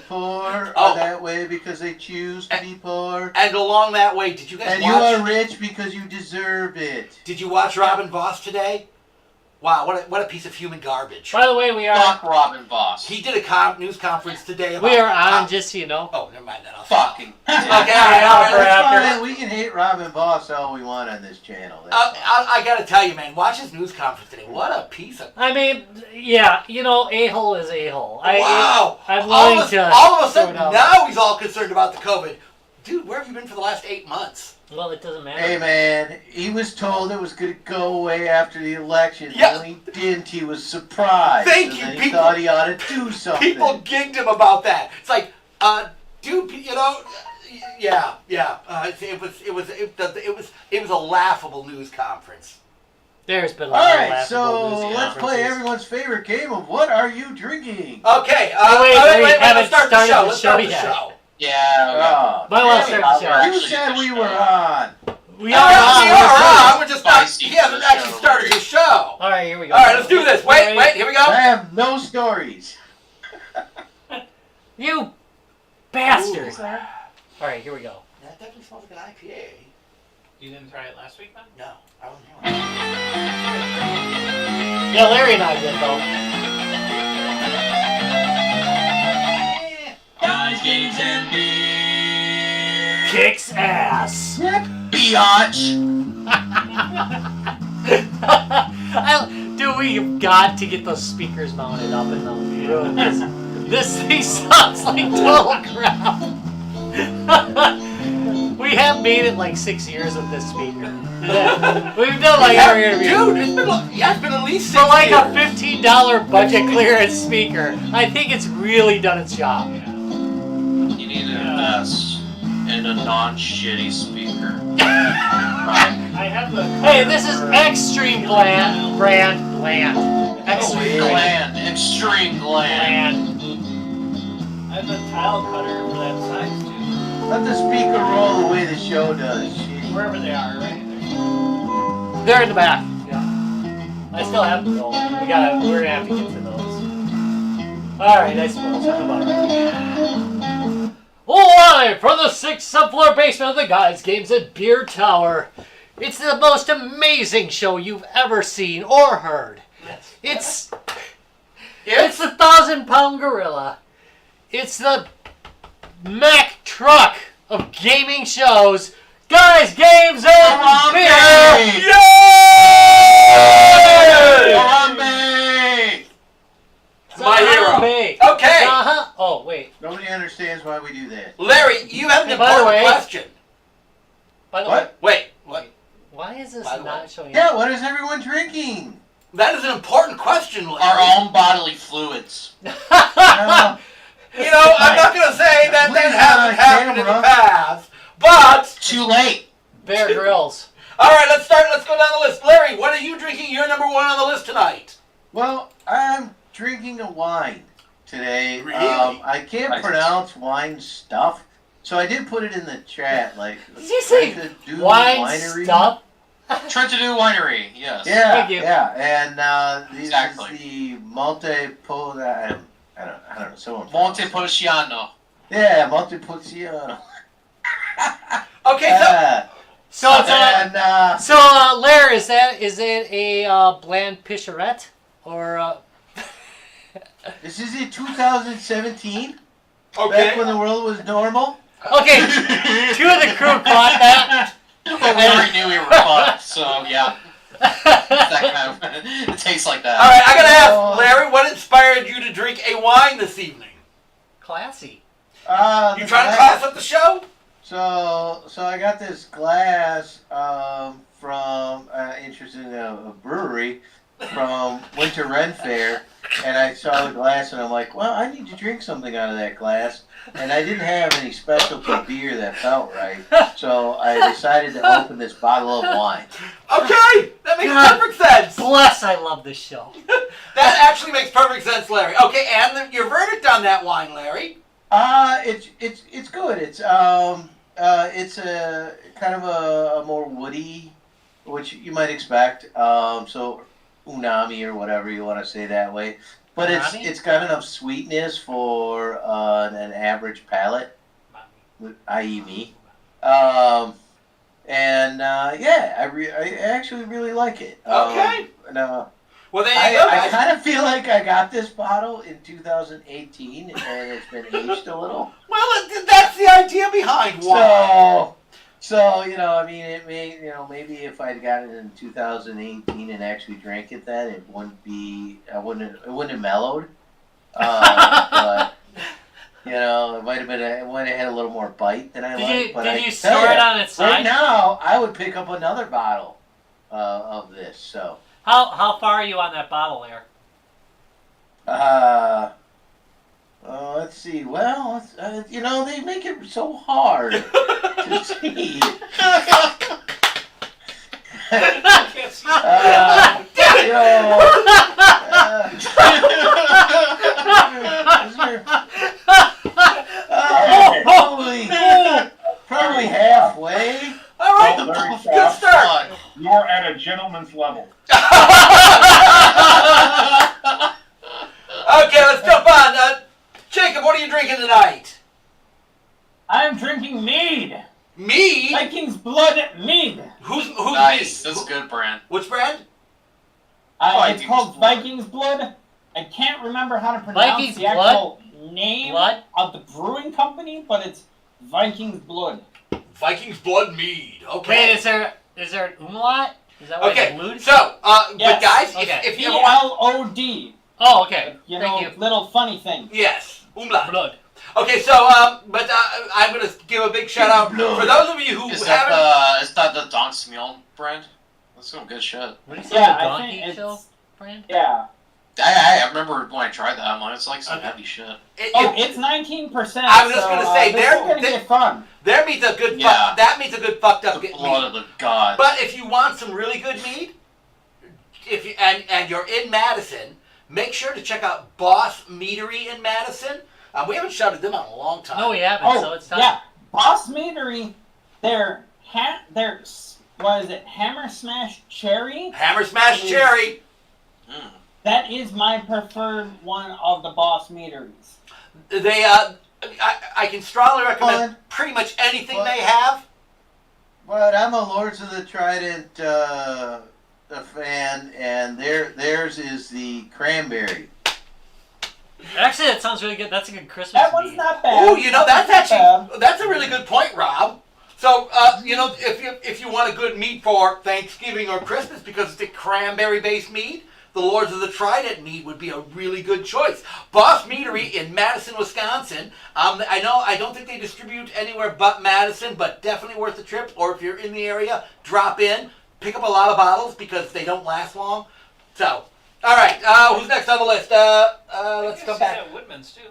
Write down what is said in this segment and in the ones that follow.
poor are that way because they choose to be poor. And along that way, did you guys watch... And you are rich because you deserve it. Did you watch Robin Voss today? Wow, what a piece of human garbage. By the way, we are... Fuck Robin Voss. He did a news conference today about... We are on, just so you know. Oh, never mind that. Fucking. Okay, all right. We can hate Robin Voss all we want on this channel. I gotta tell you, man, watch his news conference today. What a piece of... I mean, yeah, a-hole is a-hole. Wow. I'm willing to... All of a sudden, now he's all concerned about the COVID. Dude, where have you been for the last 8 months? Well, it doesn't matter. Hey, man, he was told it was going to go away after the election. Yeah. When he didn't, he was surprised. Thank you. He thought he ought to do something. People gigged him about that. It's like, dude, yeah. It was a laughable news conference. There's been a lot of laughable so news let's play everyone's favorite game of What Are You Drinking? Okay. Wait, let's start the show. Let's start the show. Yeah. Might want to start the show. You said we were on. We are on. We're just not. He hasn't actually started his show. All right, here we go. All right, let's do this. Wait, here we go. I have no stories. You bastard. All right, here we go. That definitely smells like an IPA. You didn't try it last week, then? No, I wasn't here. Yeah, Larry and I did, though. Guys, games, and beer. Kicks ass. Biatch. Dude, we've got to get those speakers mounted up in the room. This thing sounds like total crap. We have made it like 6 years with this speaker. We've done like every interview. Dude, it's been at least 6 For like years. a $15 budget clearance speaker. I think it's really done its job. You need to invest in a non-shitty speaker. I have the... Hey, this is Extreme Brand. Extreme Gland. Extreme Gland. I have the tile cutter for that size, too. Let the speaker roll the way the show does. Shitty. Wherever they are, right? They're in the back. Yeah. I still have them though. We're gonna have to get to those. Alright, I suppose. How about it? Live from the 6th subfloor basement of the Guys, Games, and Beer Tower. It's the most amazing show you've ever seen or heard. It's the 1,000-pound gorilla. It's the Mack truck of gaming shows. Guys, Games, and Beer! Yay! Harambe! My hero. Okay. Oh, wait. Nobody understands why we do that. Larry, you have an important question. By the way. Wait, what? Why is this not showing up? Yeah, what is everyone drinking? That is an important question, Larry. Our own bodily fluids. Well, You know, I'm not going to say that hasn't happened in the past, but... Too late. Bear Grylls. All right, let's start. Let's go down the list. Larry, what are you drinking? You're number 1 on the list tonight. well, I'm drinking a wine today. Really? I can't pronounce wine stuff, so I did put it in the chat. Like, Did you say wine winery stuff? Trentadue Winery, yes. Yeah, Thank you. yeah, and this Exactly. is the Montepulciano. I don't know. Someone. Montepulciano. Yeah, Montepulciano. Okay, So it's Larry, is it a bland pischerette or? This is in 2017. okay. Back when the world was normal. Okay, 2 of the crew caught that. Well, we already knew we were fucked, so yeah. That kind of, it tastes like that. All right, I got to ask, Larry, what inspired you to drink a wine this evening? Classy. You trying to class up the show? So I got this glass from interested in a brewery from Winter Ren Fair, and I saw the glass and I'm like, well, I need to drink something out of that glass, and I didn't have any specialty beer that felt right, so I decided to open this bottle of wine. Okay, that makes perfect sense. Bless, I love this show. That actually makes perfect sense, Larry. Okay, and your verdict on that wine, Larry? It's good. It's a kind of a more woody, which you might expect. So umami or whatever you want to say that way. but Mommy? it's got enough sweetness for an average palate, i.e. me. Yeah, I actually really like it. Okay. No, Well, there you go, I guys. kind of feel like I got this bottle in 2018, and it's been aged a little. Well, that's the idea behind wine. So I mean, it may, maybe if I'd gotten it in 2018 and actually drank it then, it wouldn't have mellowed. But it might have had a little more bite than I like. But Did you store it on its side? Right now, I would pick up another bottle of this. So. How far are you on that bottle there? Let's see. Well, they make it so hard to see. I can't see. Probably halfway. All right, Very good soft. start. You're at a gentleman's level. Okay, let's jump on. Jacob, what are you drinking tonight? I'm drinking mead. Mead? Viking's Blood mead. Who's Nice. mead? That's a good brand. Which brand? It's Viking's called Blood. Viking's Blood. I can't remember how to pronounce Viking's the Blood? actual name Blood? of the brewing company, but it's Viking's Blood. Viking's Blood Mead. Wait, Okay. is there an umlaut? Is that what it Okay, alludes? so, but Yes. guys, Okay. if you ever want... BLOD. Oh, okay. You Thank know, you. little funny thing. Yes, umlaut. Blood. Okay, so, I'm going to give a big shout out for those of you who Is haven't... that the Don Smil brand? That's some good shit. What do you say? Yeah, the I donkey think show it's brand? yeah. I remember when I tried that. I'm like, it's like some Okay. heavy shit. Oh, it's 19%. I was just gonna say, this they're- is gonna they- get fun. There meets a good Yeah. that meets a good fucked up The mead. blood of the gods. But if you want some really good mead, if you and you're in Madison, make sure to check out Boss Meadery in Madison. We haven't shouted them out in a long time. No, we haven't, so it's time. yeah. Boss Meadery, their what is it? Hammer Smash Cherry? Hammer Smash Cherry. Mm. That is my preferred one of the Boss Meaderies. They I can strongly recommend Fun. pretty much anything Fun. they have. But I'm a Lords of the Trident fan, and theirs is the cranberry. Actually, that sounds really good. That's a good Christmas That one's mead. not bad. Oh, you know that's Not bad. that's a really good point, Rob. So if you want a good mead for Thanksgiving or Christmas because it's a cranberry based mead, the Lords of the Trident mead would be a really good choice. Boss Meadery in Madison, Wisconsin. I don't think they distribute anywhere but Madison, but definitely worth the trip. Or if you're in the area, drop in, pick up a lot of bottles because they don't last long. So, all right, who's next on the list? Let's go back. Woodman's too.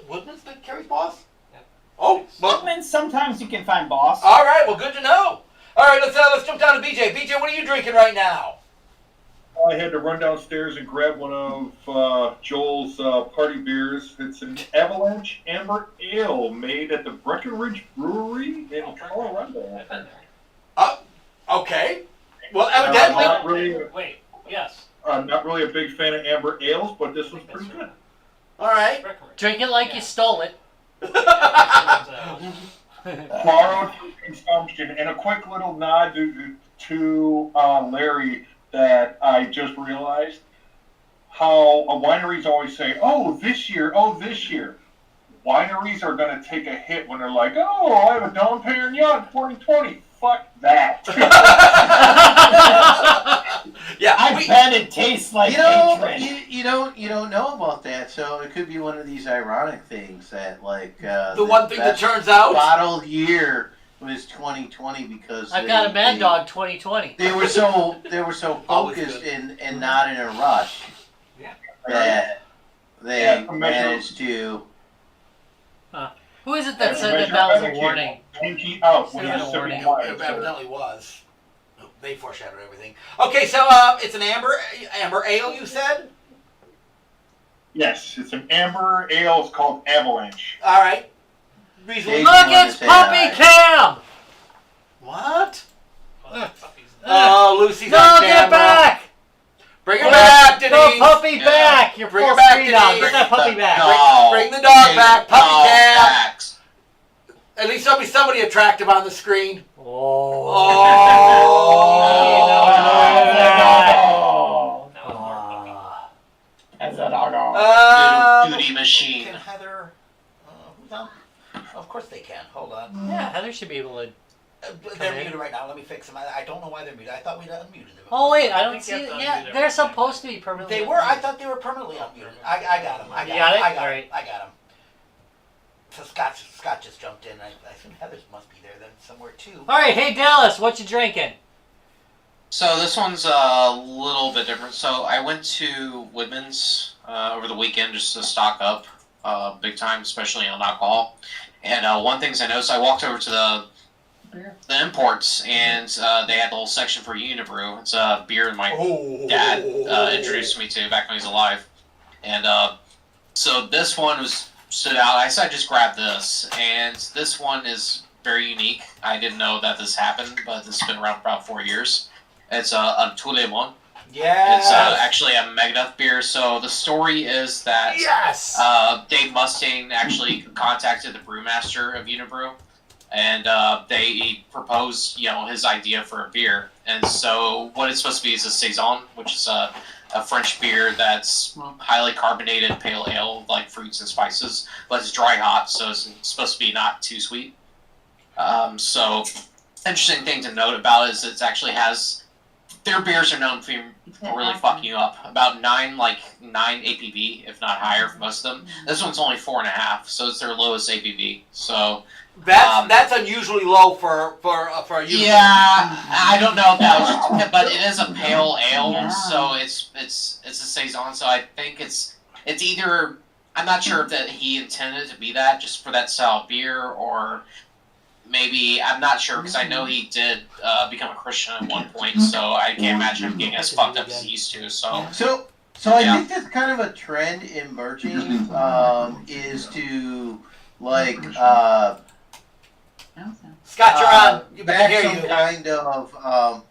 Woodman's that carries Boss? Yep. Oh, well, Woodman's sometimes you can find Boss. all right. Well, good to know. All right, let's jump down to BJ. BJ, what are you drinking right now? I had to run downstairs and grab one of Joel's party beers. It's an Avalanche Amber Ale made at the Breckenridge Brewery in Colorado. I've been there. Okay. Well, I'm evidently. not really, Wait, yes. I'm not really a big fan of amber ales, but this was pretty good. All right. Drink it like you stole it. Borrowed consumption, and a quick little nod to Larry that I just realized how wineries always say, "Oh, this year, oh, this year." Wineries are going to take a hit when they're like, "Oh, I have a Dom Perignon 2020." Fuck that. Yeah. I bet it tastes like hatred. You don't know about that, so it could be one of these ironic things that like the one thing that best turns out. bottled year was 2020 because I've got a Mad Dog 2020. They were so Always focused good. and not in a rush Yeah. that they Yeah, managed to. Who is it that Yeah, said that measure that was a etiquette. warning? Pinky out when Should have you're been a sipping warning. wine. It So evidently was. They foreshadowed everything. Okay, so it's an amber ale, you said? yes, it's an amber ale. It's called Avalanche. All right. Reasonable. Hey. Look, wanna it's say Puppy Cam! What? Puppies. Oh, Lucy's No, on get camera. back! Bring her back, Denise. Go puppy back. You're Bring full her back, screen on. Denise. Bring that puppy back. Bring the dog back. Puppy dog cam. backs. At least there'll be somebody attractive on the screen. Oh. As a doggo. Duty machine. Can Heather? Who's on? Of course they can. Hold on. Yeah, Heather should be able to. They're muted right now. Let me fix them. I don't know why they're muted. I thought we'd unmuted them. Oh wait, I don't think see you it. have to Yeah, unmute they're everything. supposed to be permanently. They were. I thought they were permanently unmuted. I got them. I You got it? I got All them. right. I got them. So Scott just jumped in. I think Heather's must be there then somewhere too. All right, hey Dallas, what you drinking? So this one's a little bit different. So I went to Woodman's over the weekend just to stock up big time, especially on alcohol. And one thing I noticed, I walked over to the imports, and they had the whole section for Unibrew. It's a beer my dad introduced me to back when he was alive. And so this one stood out. I said I just grabbed this, and this one is very unique. I didn't know that this happened, but this has been around for about 4 years. It's a Tous les Mondes. Yeah. It's actually a Megadeth beer. So the story is that Yes. Dave Mustaine actually contacted the brewmaster of Unibrew, and they proposed, his idea for a beer. And so what it's supposed to be is a saison, which is a French beer that's highly carbonated pale ale, like fruits and spices, but it's dry hop, so it's supposed to be not too sweet. So interesting thing to note about it is it actually has. Their beers are known for really fucking you up. About 9 APV, if not higher for most of them. This one's only 4.5, so it's their lowest APV. So That's unusually low for a user. yeah, I don't know if that was, but it is a pale ale, so it's a saison. So I think it's either, I'm not sure if that he intended it to be that just for that style of beer, or maybe, I'm not sure, because I know he did become a Christian at one point, so I can't imagine him getting as fucked up as he used to. So So I Yeah. think that's kind of a trend in merging, is to Scott, you're on. You can back hear some you. kind of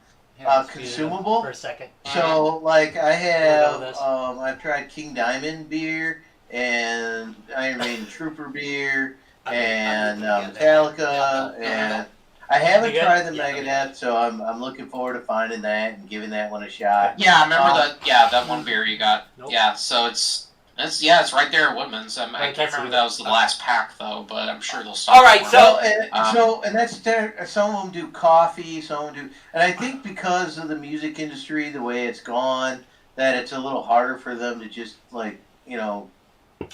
consumable. For a second. So like I have, this. I've tried King Diamond beer and Iron Maiden Trooper beer and Metallica, and I haven't You good? tried the Megadeth, so I'm looking forward to finding that and giving that one a shot. yeah, I remember that one beer you got. Nope. Yeah, so it's right there at Woodman's. I Right, can't that's remember it. if that was the last pack though, but I'm sure they'll stop. All right, for so- it. And that's some of them do coffee, some of them do, and I think because of the music industry, the way it's gone, that it's a little harder for them to just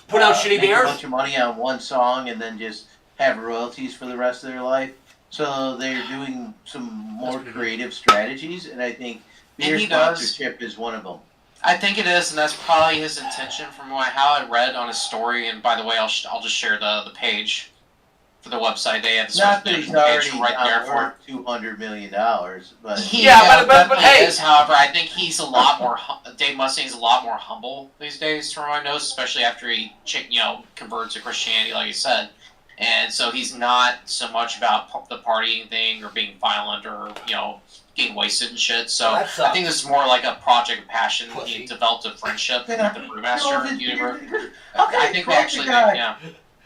Put out shitty make a beers. bunch of money on one song and then just have royalties for the rest of their life. So they're doing some more creative strategies, and I think beer And he does. sponsorship is one of them. I think it is, and that's probably his intention from how I read on his story. And by the way, I'll just share the page for the website. They have the Not that he's already page right there for. worth $200 million, but Yeah, but hey. Is, however, I think he's a lot more. Dave Mustaine's a lot more humble these days, from what I know, especially after he converted to Christianity, like you said. And so he's not so much about the partying thing or being violent or getting wasted and shit. So That I sucks. think this is more like a project of passion. Pussy. He developed a friendship with Then the I brewmaster drove of his Unibrew. beer. How can I I think they trust actually the guy? yeah.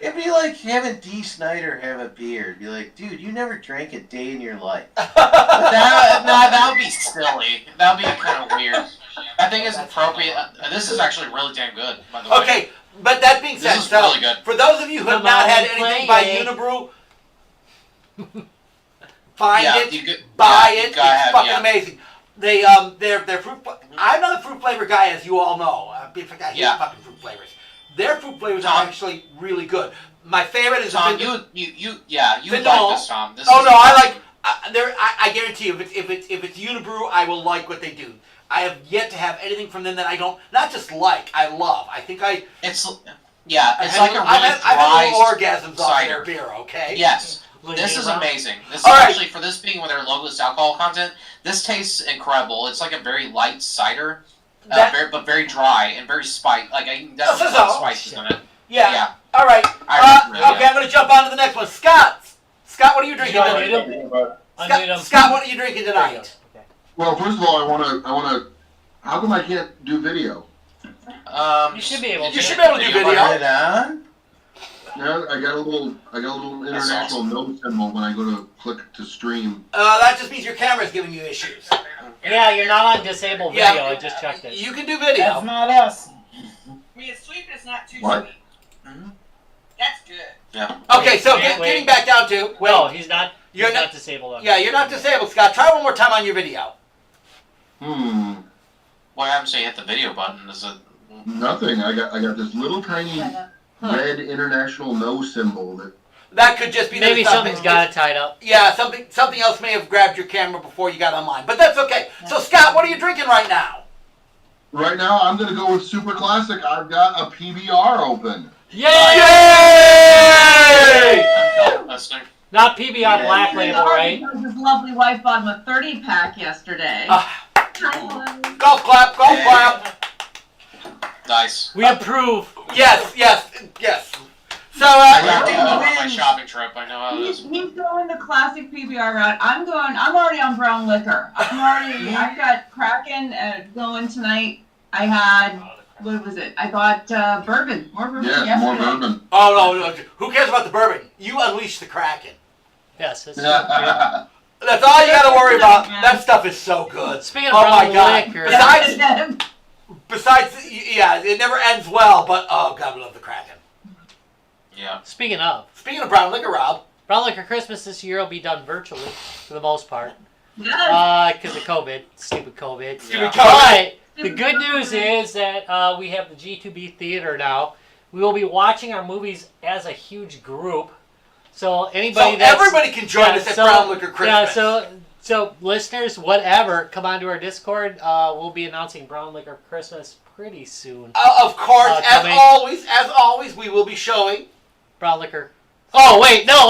It'd be like having D. Snyder have a beer. It'd be like, dude, you never drank a day in your life. That would be silly. That would be kind of weird. I think it's appropriate. This is actually really damn good, by the way. Okay, but that being said, This is so really good. for those of you who have Come not on, had play anything by it. Unibrew, find Yeah, it, you could- buy yeah, you it. gotta It's have- fucking yeah. amazing. They their fruit. I'm not a fruit flavor guy, as you all know. In fact, I hate Yeah. fucking fruit flavors. Their fruit flavors Tom. are actually really good. My favorite is Tom, the you would Findle. like this, Tom. This Oh is no, I like. I guarantee you, if it's Unibrew, I will like what they do. I have yet to have anything from them that I don't not just like, I love. I think I. It's like I've a really had dry little orgasms off cider. their beer. Okay. Yes, Like this is Avon? amazing. This is All right. actually, for this being with their lowest alcohol content, this tastes incredible. It's like a very light cider, but very dry and very spiced. Like I can definitely so- put spices in it. Yeah. Yeah. All right. Really, Okay, I'm gonna jump on to the next one. Scott, what are you drinking Unmute tonight? him. Unmute him. Scott, what are you drinking There you tonight? go. Okay. Well, first of all, I want to How come I can't do video? You should be able to. You should be able to do Turn video. it on. Yeah, I got a little international no symbol when I go to click to stream. That just means your camera's giving you issues. Yeah, you're not on disabled Yeah. video. I just checked it. You can do That's video. not us. I mean, sweet is not too What? sweet. Mhm. That's good. Okay, so Wait, wait. getting back down to No, he's not. You're He's not- not disabled. On yeah, you're not disabled, Scott. Try one more time on your video. What happens when you hit the video button? Is it? Nothing. I got this little tiny red international no symbol that. That could just be that Maybe it's not- something's got it tied up. Yeah, something else may have grabbed your camera before you got online, but that's okay. So Scott, what are you drinking right now? Right now, I'm gonna go with super classic. I've got a PBR open. Yay! I'm listening. Not PBR Black Label, right? His lovely wife bought him a 30-pack yesterday. Golf clap, golf clap. Nice. We approve. Yes. So I got to on my shopping trip. I know how it He's is. going the classic PBR route. I'm already on brown liquor. I've got Kraken going tonight. I had, what was it? I got bourbon. More bourbon Yes, yesterday. more bourbon. oh no, who cares about the bourbon? You unleash the Kraken. Yes. It's, That's all you gotta worry about. That stuff is so good. Speaking of Oh my brown God. liquor, Besides, yeah, it never ends well, but oh God, we love the Kraken. Yeah. speaking of Speaking of brown liquor, Rob. brown liquor Christmas this year will be done virtually for the most part, Yes. because of COVID, stupid COVID. Stupid But the good news is that we have the G2B theater now. We will be watching our movies as a huge group. So anybody So everybody can join us at Brown Liquor Christmas. Yeah, so listeners, whatever, come onto our Discord. We'll be announcing Brown Liquor Christmas pretty soon. Of course, as coming. always, we will be showing Brown Liquor. Oh wait, no.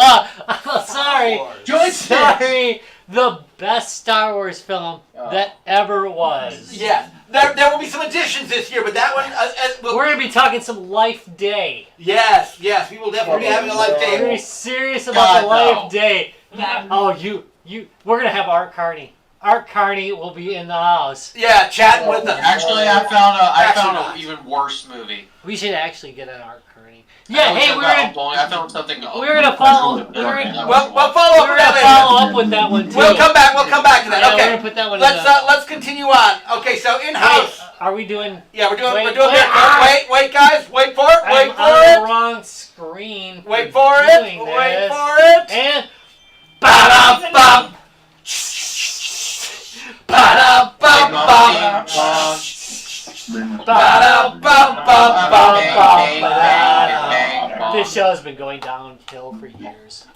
Sorry. Joystick. Sorry. The best Star Wars film that ever was. Yeah, there will be some additions this year, but that one, We're gonna be talking some Life Day. yes, we will definitely be having a live We're gonna be day. serious about the God, Life Day. Oh, we're gonna have Art Carney. Art Carney will be in the house. Yeah, chatting with us. Actually, I found an even worse movie. We should actually get an Art Carney. Yeah, hey, I found something. we're gonna follow. We'll follow up We're with gonna that follow later. up with that one too. We'll come back to that. Yeah, Okay, we're gonna put that one. let's continue on. Okay, so in house. Are we doing? Yeah, we're doing Wait, wait, guys, wait for it, I'm on the wrong screen. wait for it, doing wait this. for it. And Ba-da-bum. Ba-da-bum-bum. Ba-da-bum-bum-bum-bum. this show has been going downhill for years.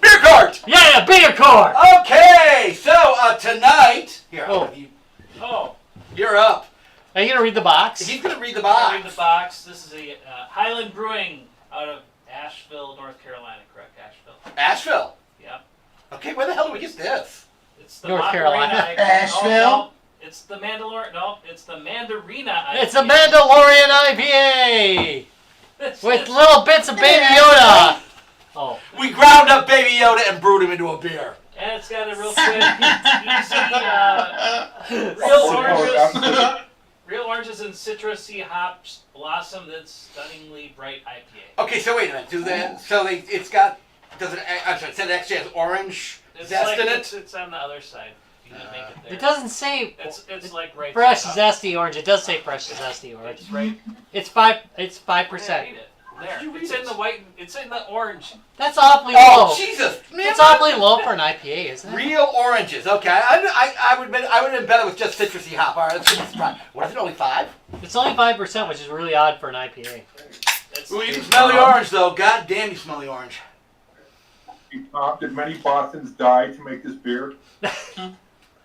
Beer cart. Yeah, beer core. Okay, so tonight, here, you're up. Are you gonna read the box? He's gonna read the Read box. the box. This is a Highland Brewing out of Asheville, North Carolina. Correct, Asheville. Asheville. Yep. Okay, where the hell do we get this? It's the North Macarena Carolina. IPA. Asheville? No, it's the Mandalorian. No, it's the Mandarina IPA. It's a Mandalorian IPA with little bits of Baby Yoda. Oh, We ground up Baby Yoda and brewed him into a beer. And it's got a real quick, easy, real oranges and citrusy hops blossom. That's stunningly bright IPA. Okay, so wait a minute. It's got. Does it? I'm sorry. It said it actually has orange zest in it. It's on the other side. You can make it there. it doesn't say It's like right. fresh side up. zesty orange. It does say fresh zesty orange. It's right. It's 5%. Yeah, read it. There. It's in the white. It's in the orange. That's awfully Oh low. Jesus! Man, It's awfully low for an IPA, isn't it? Real oranges. Okay, I would have bet it with just citrusy hop. All right, let's get this right. What is it? Only 5? It's only 5%, which is really odd for an IPA. Ooh, you can smell the orange though. God damn, you smell the orange. Tom, did many Bostons die to make this beer?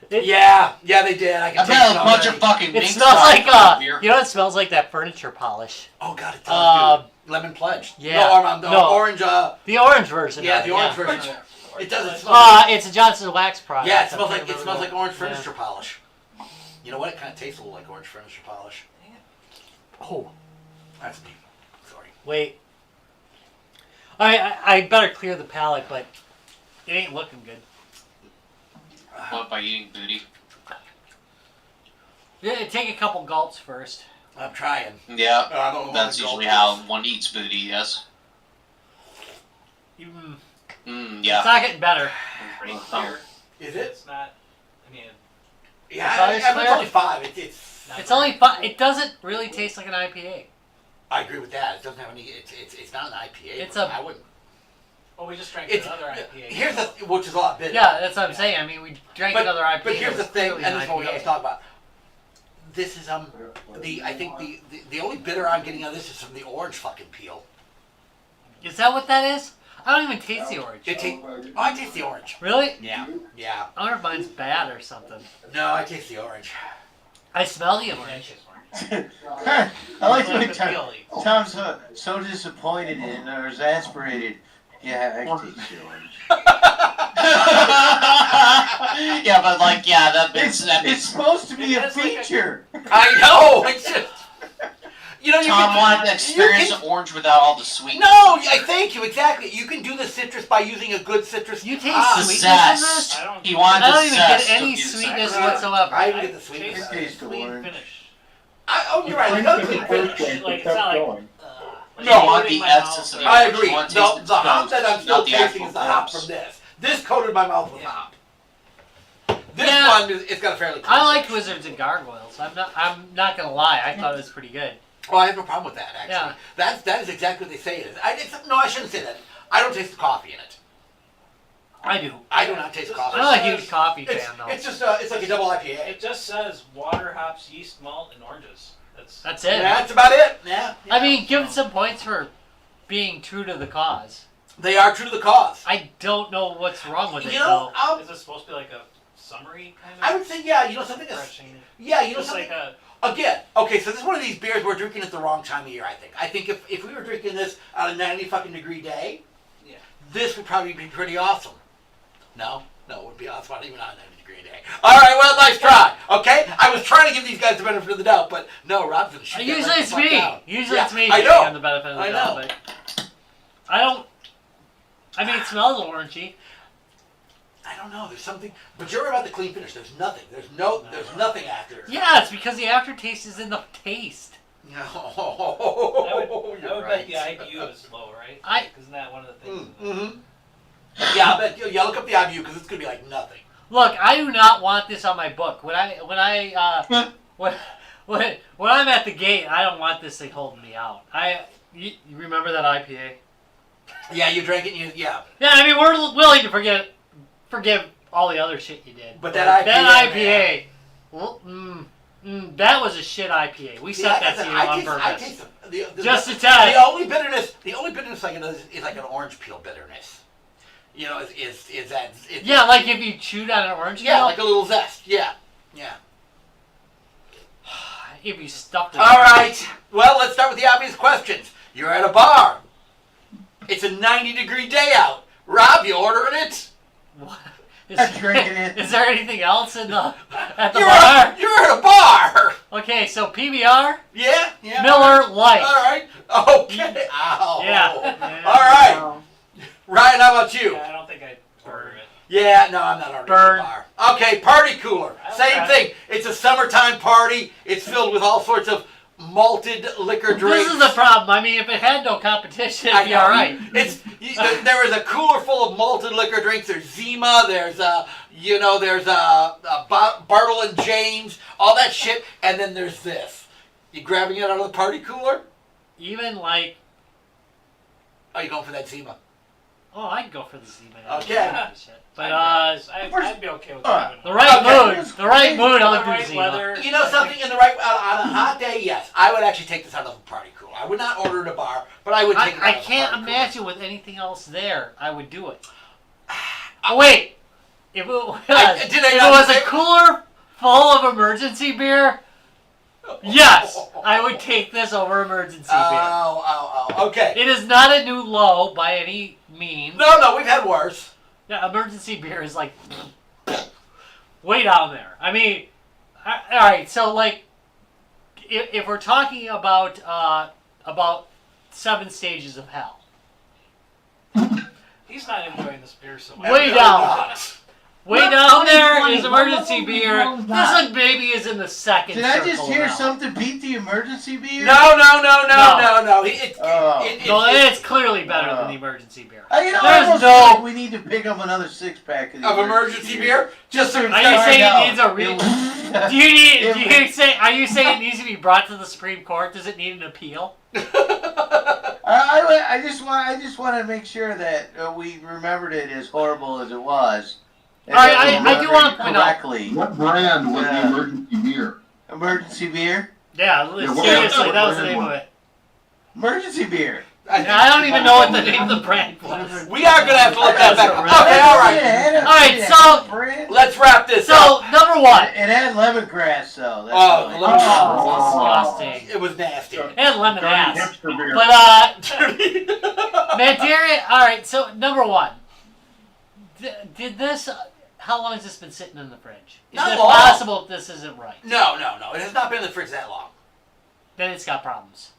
Yeah, they did. I can I've taste had it a bunch already. of fucking. It mink smells pies like in beer. you know what it smells like? That furniture polish. Oh God, it does. Dude. Lemon pledge. Yeah. No, orange. The orange version. Yeah, of the it, orange version. Of it. It doesn't smell. It's a Johnson's wax product. Yeah, it I smells can't like remember orange Yeah. furniture polish. You know what? It kind of tastes a little like orange furniture polish. Oh, That's me. Sorry. wait. I better clear the palate, but it ain't looking good. What, by eating booty? Yeah, take a couple gulps first. I'm trying. Yeah, I don't know that's what usually gulp how is. one eats booty. Yes. It's Yeah. not getting better. Pretty clear. Is it? It's not. I mean, Yeah, It's it's only 5. It's not It's very only fun. It doesn't really taste like an IPA. I agree with that. It doesn't have any. It's not an IPA. It's but a- I wouldn't. Oh, we just drank It's another IPA. Here's the which is a lot bitter. Yeah, that's what I'm saying. I mean, we drank But- another IPA. But here's that the was thing, clearly and an this is what we always IPA. talk about. This is I think the only bitter I'm getting out of this is from the orange fucking peel. Is that what that is? I don't even taste the orange. I taste the orange. Really? Yeah, yeah. I wonder if mine's bad or something. No, I taste the orange. I smell the orange. I like the way Really? Tom's so disappointed in or exasperated. Yeah, I taste the orange. Yeah, but like, yeah, that It's makes supposed to be a It's like a- feature. I know. It's just you know. Tom wanted to experience you the orange without all the sweetness. No, I thank you exactly. You can do the citrus by using a good citrus. You taste Ah, The sweetness in this? zest. I don't. He wanted I don't the even get zest any of his sweetness citrus. whatsoever. I even get the sweetness. I taste the clean orange. finish. Oh, you're right. It does taste First good. drink, Like, it it's kept not like- going. Like You want coating the my mouth essence of with- the I orange. agree. You want to The taste hop that I'm toast, still not the tasting actual is the hop grapes. from this. This coated my mouth with Yeah. hop. This Yeah. one, it's got a fairly. I clean liked finish. Wizards and Gargoyles. I'm not gonna lie. I thought it was pretty good. Well, I have no problem with that. Actually, Yeah. that is exactly what they say it is. No, I shouldn't say that. I don't taste the coffee in it. I do. I do not taste the coffee. I'm not a huge coffee It's, fan though. it's just it's like a double IPA. It just says water, hops, yeast, malt, and oranges. That's it. That's about it. Yeah. I mean, give it some points for being true to the cause. They are true to the cause. I don't know what's wrong with it You know, though. Is it supposed to be like a summary kind of? I would say yeah. You know something. refreshing. Yeah, you know Just something. like a. Again, okay, so this is one of these beers we're drinking at the wrong time of year, I think. I think if we were drinking this on a 90 fucking degree day, Yeah. this would probably be pretty awesome. No, it would be awesome even on a 90 degree day. Alright, well, nice try, okay? I was trying to give these guys the benefit of the doubt, but no, Rob's gonna shoot that Usually right it's the fuck me. down. Usually Yeah, it's me. I giving know. him the benefit of the I doubt, know. but I don't. I mean, it smells orangey. I don't know, there's something, but you're right about the clean finish. There's nothing. There's nothing after. Yeah, it's because the aftertaste is in the taste. I would, No, I would bet the IBU is low, right? Isn't that one of the things? Yeah, I bet. Yeah, look up the IBU because it's gonna be like nothing. Look, I do not want this on my book. When I'm at the gate, I don't want this thing holding me out. You remember that IPA? Yeah, you drank it. Yeah. Yeah, I mean we're willing to forgive all the other shit you did. But that IPA, well, that was a shit IPA. We See, set I that got to the- you I on taste- I purpose. taste the- Just a tad. The only bitterness I get is like an orange peel bitterness. You know, is that? Yeah, like if you chewed on an orange Yeah, peel. like a little zest. Yeah. If you stuffed it. All right. Well, let's start with the obvious questions. You're at a bar. It's a 90-degree day out. Rob, you ordering it? What? I'm drinking it. Is there anything else at the You're bar? you're at a bar. Okay, so PBR, Yeah. Miller Lite. All right. Okay. Ow. Yeah. All right. Ryan, how about you? Yeah, I don't think I'd order it. Yeah, no, I'm not ordering Burn. a bar. Okay, party cooler. Same thing. It's a summertime party. It's filled with all sorts of malted liquor drinks. This is the problem. I mean, if it had no competition, I it'd be know. all right. There is a cooler full of malted liquor drinks. There's Zima. There's Bartle and James. All that shit. And then there's this. You grabbing it out of the party cooler? Even like, Are you going for that Zima? oh, I'd go for the Zima. Okay. But I'd be okay with that. the right Okay. mood, the right mood, I'll The do right Zima. weather. You know something? In the right on a hot day, yes, I would actually take this out of the party cooler. I would not order it at a bar, but I would take it out I of the can't party imagine with anything else there, I would do it. Oh, wait, if it was, did I if not it was say- a cooler full of emergency beer, yes, I would take this over emergency beer. Oh, okay. It is not a new low by any means. No, we've had worse. Yeah, emergency beer is like way down there. I mean, all right. So like, if we're talking about 7 stages of hell, He's not enjoying this beer so much. Way I'm down. not. Way Look, down there 2020, is emergency what beer. was This that? one maybe is in the second. Did I just circle hear now. something beat the emergency beer? No. No. Oh. It's clearly better than the emergency beer. You know, I There's almost no- feel like we need to pick up another 6-pack of emergency beer. Just so Are you saying it needs a real? Do you need? It Do you say? Are you saying it needs to be brought to the Supreme Court? Does it need an appeal? I just want to make sure that we remembered it as horrible as it was. And All right, that we I do remembered want it to point out. correctly. What brand was Yeah. the emergency beer? Emergency beer. Yeah, what- seriously, what that was the brand name of was it. Emergency beer. I don't even know what the name of the brand was. We are gonna have to look that back up. Really? Okay, all right. All right, so Let's wrap this up. so number one. It had lemongrass, though. That's Oh, why. lemongrass. Disgusting. It was nasty. And lemon Dirty ass. hipster beer. But Mandarin. All right, so number one. Did this? How long has this been sitting in the fridge? Is Not it long. possible if this isn't right? No. It has not been in the fridge that long. Then it's got problems.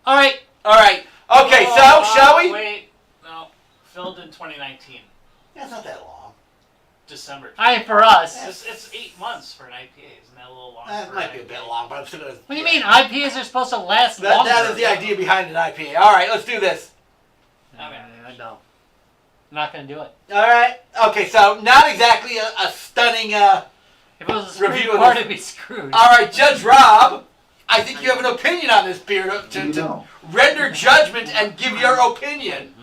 All right. All right. Okay. Oh, So shall we? Wait, no. Filled in 2019, That's not that long. December. All right, for us. It's 8 months for an IPA. Isn't that a little long? That for might an be a IPA? bit long, but I'm still gonna. What do you mean? IPAs are supposed to last longer. That is the idea behind an IPA. All right, let's do this. No. I'm not going to do it. All right. Okay. So not exactly a stunning. If it was a Supreme Review of Court, this. it'd be screwed. All right, Judge Rob. I think you have an opinion on this beer to No. render judgment and give your opinion.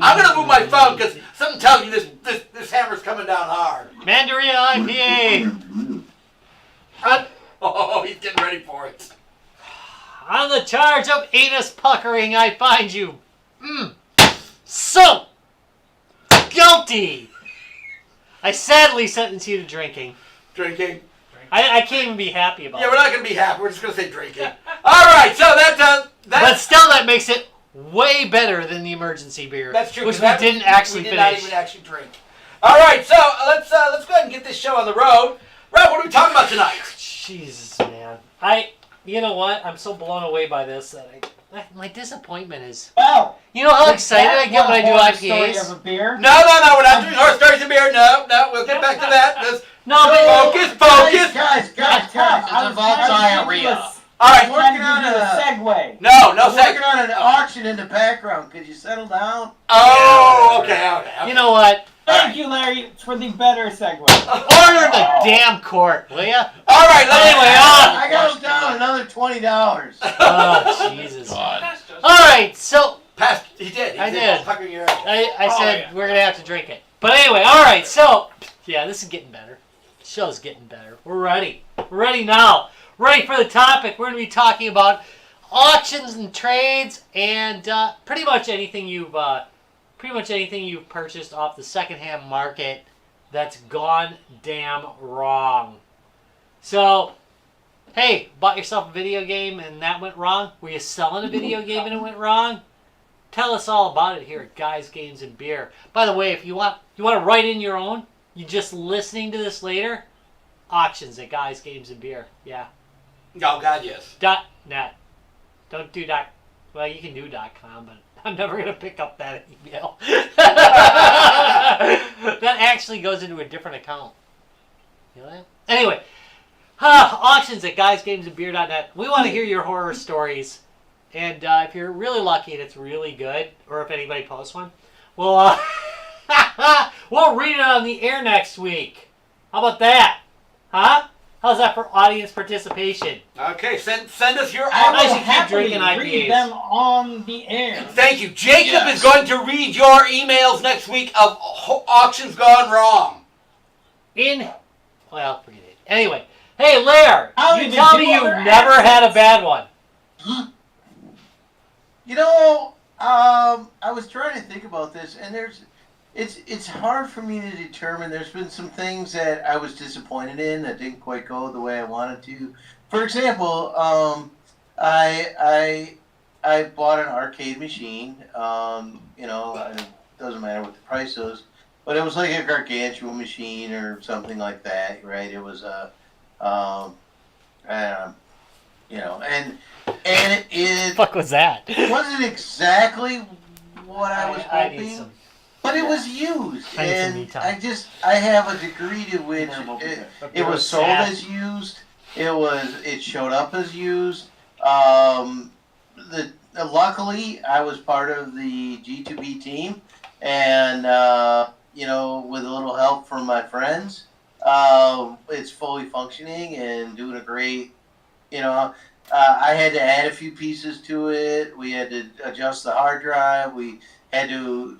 I'm gonna move my phone because something tells me this hammer's coming down hard. Mandarin IPA. Oh, he's getting ready for it. On the charge of anus puckering, I find you. So guilty. I sadly sentence you to drinking. Drinking. I can't even be happy about Yeah, it. we're not gonna be happy. We're just gonna say drinking. All right, so But that's still, that makes it way better than the emergency beer. that's true. Which 'cause we that- didn't actually we did not finish. even actually drink. All right, so let's go ahead and get this show on the road. Rob, what are we talking about tonight? Jesus, man. You know what? I'm so blown away by this that my disappointment is. Well, You know how is excited that I get when I do one horror story IPAs? of a beer? No, we're not doing horror stories of beer. No, we'll get back to that. No, but Focus. Guys. It's about diarrhea. All right. Working on a a segue. No I'm working second. on an auction in the background. Could you settle down? Oh, okay. you know what? Thank you, Larry, for the better segue. Order the damn court, will ya? All right, Anyway, I got him down another $20. Oh, Jesus. God. All right, so Pass. He did. I did. Fucking your I said yeah. we're going to have to drink it. But anyway, all right, so, yeah, this is getting better. The show's getting better. We're ready. We're ready now. Ready for the topic. We're going to be talking about auctions and trades and pretty much anything you've purchased off the secondhand market that's gone damn wrong. So, hey, bought yourself a video game and that went wrong? Were you selling a video game and it went wrong? Tell us all about it here at Guys, Games, and Beer. By the way, if you want to write in your own, you just listening to this later, auctions at Guys, Games, and Beer. Yeah. Oh God, yes. .net. Don't do well, you can do .com, but I'm never going to pick up that email. That actually goes into a different account. You know that? Anyway, auctions at guysgamesandbeer.net. We want to hear your horror stories. And if you're really lucky and it's really good, or if anybody posts one, we'll read it on the air next week. How about that? Huh? How's that for audience participation? Okay, send us your. I I will should keep happily drinking read IPAs. them on the air. Thank you. Jacob Yes. is going to read your emails next week of auctions gone wrong. Well, forget it. Anyway, hey, Lair, I'll you even tell do me you've other never had a accents. bad one. You know, I was trying to think about this, and it's hard for me to determine. There's been some things that I was disappointed in that didn't quite go the way I wanted to. For example, I bought an arcade machine. It doesn't matter what the price was, but it was like a gargantuan machine or something like that, right? It was and it Fuck was that? wasn't exactly what I was I need hoping. some. But it was used, I need some and me time. I have a degree to which it was sold as used. It showed up as used. Luckily, I was part of the G2B team, and with a little help from my friends, it's fully functioning and doing a great. I had to add a few pieces to it. We had to adjust the hard drive. We had to,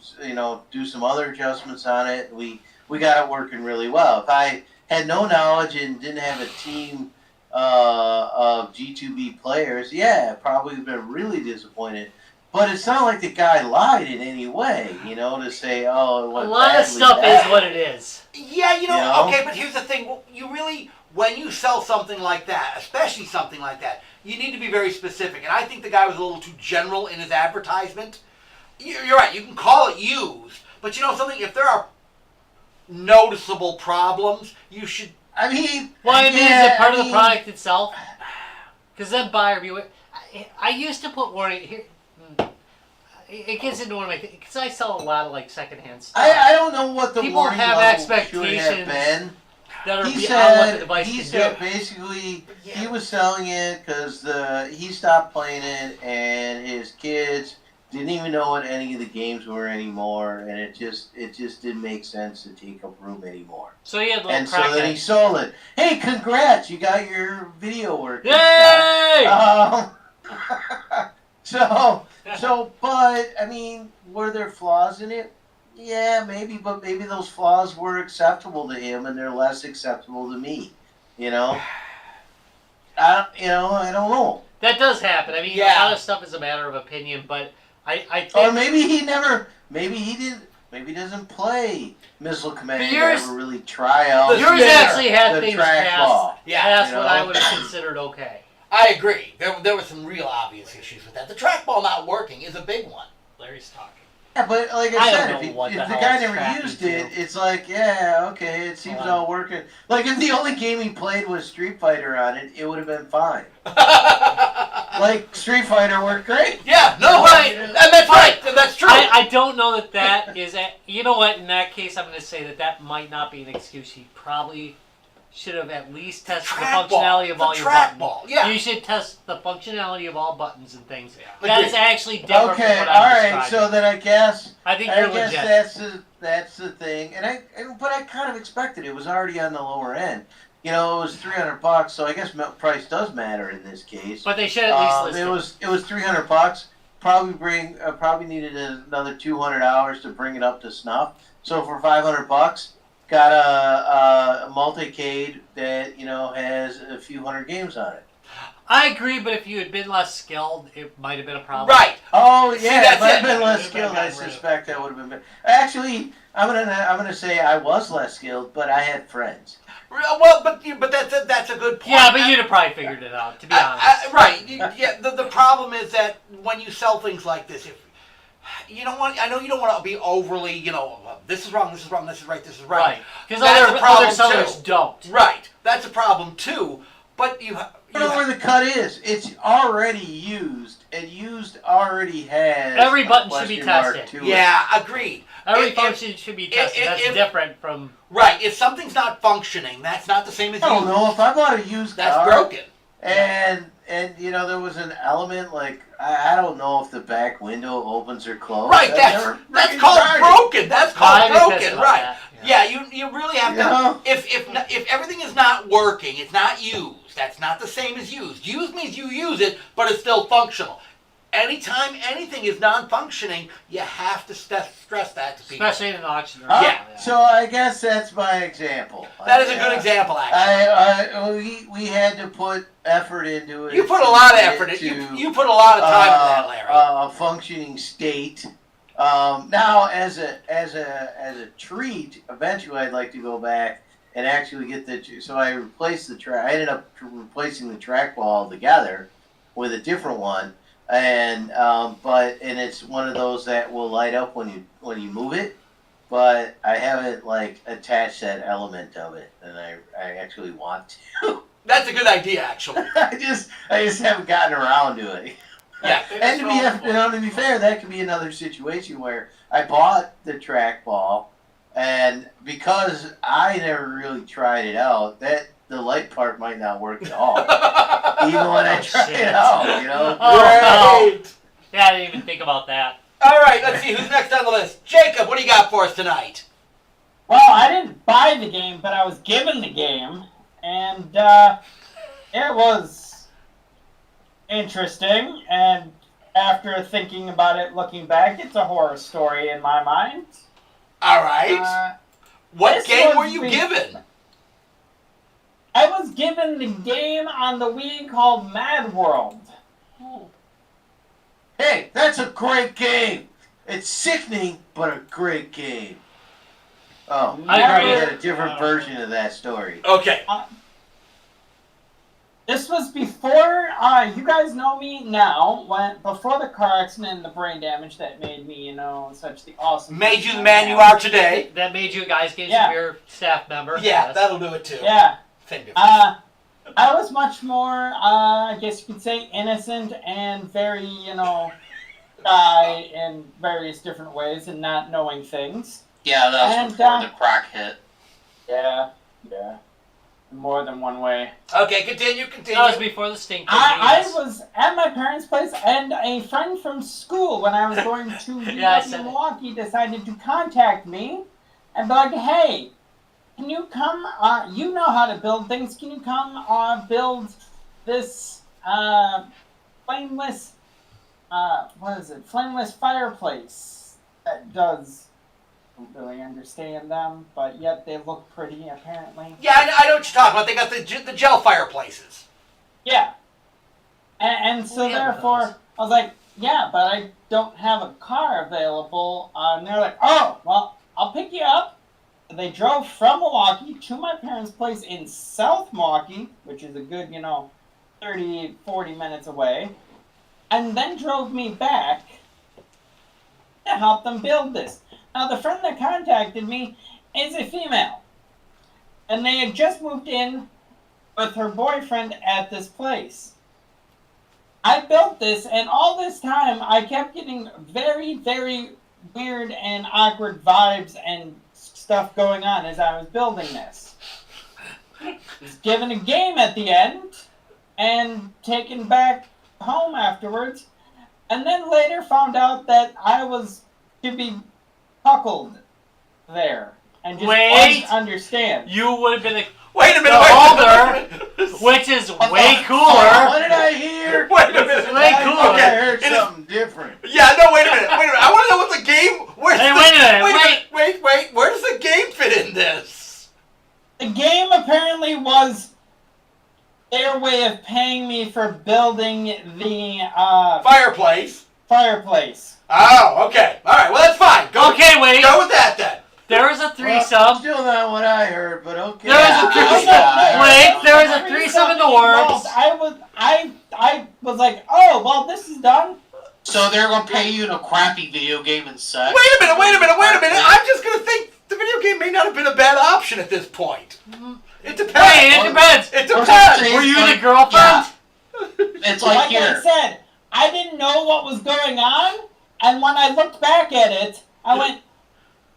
do some other adjustments on it. We got it working really well. If I had no knowledge and didn't have a team of G2B players, yeah, probably would have been really disappointed. But it's not like the guy lied in any way, to say, oh, it A went lot of badly stuff bad. is what it is. Yeah, okay, but here's the thing. Well, you really, when you sell something like that, especially something like that, you need to be very specific. And I think the guy was a little too general in his advertisement. You're right, you can call it used, but something, if there are noticeable problems, you should... Well, is it part of the product itself? Because then buyer viewer... I used to put warning... Here, it gets into one of my... Because I sell a lot of, secondhand stuff. I don't know what the people warning have level expectations should have been. that are He beyond what the said, device he can said do. basically he was selling it because he stopped playing it and his kids didn't even know what any of the games were anymore, and it just didn't make sense to take up room anymore. So he had little And so then he crackheads. sold it. Hey, congrats! You got your video working. Yay! But I mean, were there flaws in it? Yeah, maybe, but maybe those flaws were acceptable to him, and they're less acceptable to me. I don't know. That does happen. I mean, a lot of stuff is a matter of opinion, but I think... Or maybe he doesn't play Missile Command. But yours- Never really try out. Yours actually had the things trackball. past what I would have considered okay. I agree. There were some real obvious issues with that. The trackball not working is a big one. Larry's talking. Yeah, but like I I don't said, know if what the the hell guy it's never tracking used to. it, it's like, yeah, okay, it seems all working. Like if the only game he played was Street Fighter on it, it would have been fine. Like Street Fighter worked great. Yeah, no, right, and that's right, that's true. I don't know that is... You know what? In that case, I'm going to say that might not be an excuse. He probably should have at least tested the functionality of all your buttons. Yeah. You should test the functionality of all buttons and things. Yeah. That is actually different Okay, from what all I'm right. describing. So then I guess you're legit. that's the thing, but I kind of expected it was already on the lower end. It was $300, so I guess price does matter in this case. But they should at least list it was $300. Probably needed another $200 to bring it up to snuff. So for $500, got a multicade that has a few hundred games on it. I agree, but if you had been less skilled, it might have been a problem. Right. Oh See, yeah, that's if I'd it. been less Would've skilled, been I gotten rid of suspect that would have been better. Actually, I'm gonna say I was less skilled, but I had friends. Well, but that's a good point. Yeah, but you'd have probably figured it out, to be honest. Right. The problem is that when you sell things like this, if you don't want, I know you don't want to be overly, this is wrong, this is wrong, this is right, this is right. Right. Because That's a problem other sellers too. don't. Right. That's a problem too. But I don't know where the cut is. It's already used, and used already has. Every a button should be question mark tested. to it. Yeah, agreed. Every function should be tested. That's different from... Right. If something's not functioning, that's not the same as I don't used. know if I bought a used That's car. broken. And there was an element like I don't know if the back window opens or closes. Right, that's called broken. That's called broken. Right. That. Yeah, you really have to. If everything is not working, it's not used. That's not the same as used. Used means you use it, but it's still functional. Anytime anything is non-functioning, you have to stress that to people. Especially in an auction. So I guess that's my example. That is a good example, actually. We had to put effort into it. You put a lot of effort into it. You put a lot of time into that, Larry. A functioning state. Now, as a treat, eventually I'd like to go back and actually get so I replaced the track. I ended up replacing the trackball altogether with a different one. And it's one of those that will light up when you move it, but I haven't attached that element of it, and I actually want to. That's a good idea, actually. I just haven't gotten around to it. Yeah. And to be fair, that could be another situation where I bought the trackball, and because I never really tried it out, the light part might not work at all. Even when I try it out, you know. Great. Yeah, I didn't even think about that. All right, let's see who's next on the list. Jacob, what do you got for us tonight? Well, I didn't buy the game, but I was given the game, and it was interesting. And after thinking about it, looking back, it's a horror story in my mind. All right. What this game was were you the- given? I was given the game on the Wii called Mad World. Hey, that's a great game. It's sickening, but a great game. Oh, I I probably agree. had a different version of that story. Okay. This was before, you guys know me now, before the car accident and the brain damage that made me, you know, such the awesome... Made you the man you are today. That made you guys get Yeah. your staff member. Yeah, Yes. that'll do it too. Yeah. Same difference. I was much more, I guess you could say, innocent and very, you know, shy in various different ways and not knowing things. Yeah, that was And, before the crack hit. Yeah. More than one way. Okay, continue. That was before the stink. I was at my parents' place, and a friend from school, when I was going to Yeah, I said it. Milwaukee, decided to contact me and be like, hey, can you come, you know how to build things, can you come build this flameless, flameless fireplace that does... I don't really understand them, but yet they look pretty, apparently. Yeah, I know what you're talking about. They got the gel fireplaces. Yeah. And so We have therefore, those. I was like, yeah, but I don't have a car available. And they're like, oh, well, I'll pick you up. They drove from Milwaukee to my parents' place in South Milwaukee, which is a good, 30, 40 minutes away. And then drove me back to help them build this. Now, the friend that contacted me is a female. And they had just moved in with her boyfriend at this place. I built this, and all this time, I kept getting very, very weird and awkward vibes and stuff going on as I was building this. I was given a game at the end, and taken back home afterwards, and then later found out that I was to be cuckolded there, and just didn't understand. You would have been the Wait a minute. older, which is way cooler. What did I hear? Wait a minute. Way I cooler. thought I heard It is- something different. Yeah, no, wait a minute. I want to know what the game... Hey, wait a minute, Wait. Where does the game fit in this? The game apparently was their way of paying me for building the Fireplace. fireplace. Oh, okay. All right, well, that's fine. Go Wait. Go with that, then. There was a Well, threesome. still not what I heard, but okay. There was a threesome. Wait, there was a threesome in the works. I was like, oh, well, this is done. So they're gonna pay you in a crappy video game and sex? Wait a minute. I'm just going to think the video game may not have been a bad option at this point. It depends. Wait, it depends. It What I'm depends. saying Were is, you like, the girlfriend? Yeah. It's Like like I here. said, I didn't know what was going on, and when I looked back at it, I went,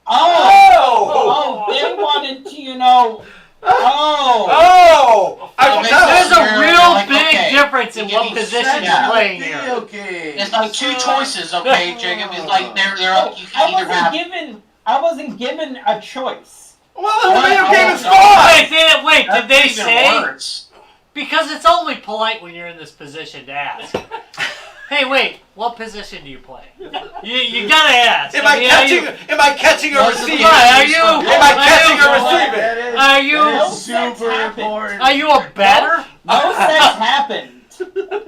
oh, they wanted to, Oh! There's a You're real like, big okay, difference in you what give me position sex, you're yeah. playing here. Video game. It's like two choices, okay, Jacob? It's like they're like you I can either have. wasn't given a choice. Well, the video Oh, game is no. fine. Wait, did they That's even say? worse. Because it's only polite when you're in this position to ask. Hey, wait, what position do you play? You gotta ask. Am I catching or receiving? Are you? Am I catching or receiving? Are you? That No is sex super happened. important. Are you a batter? No sex happened.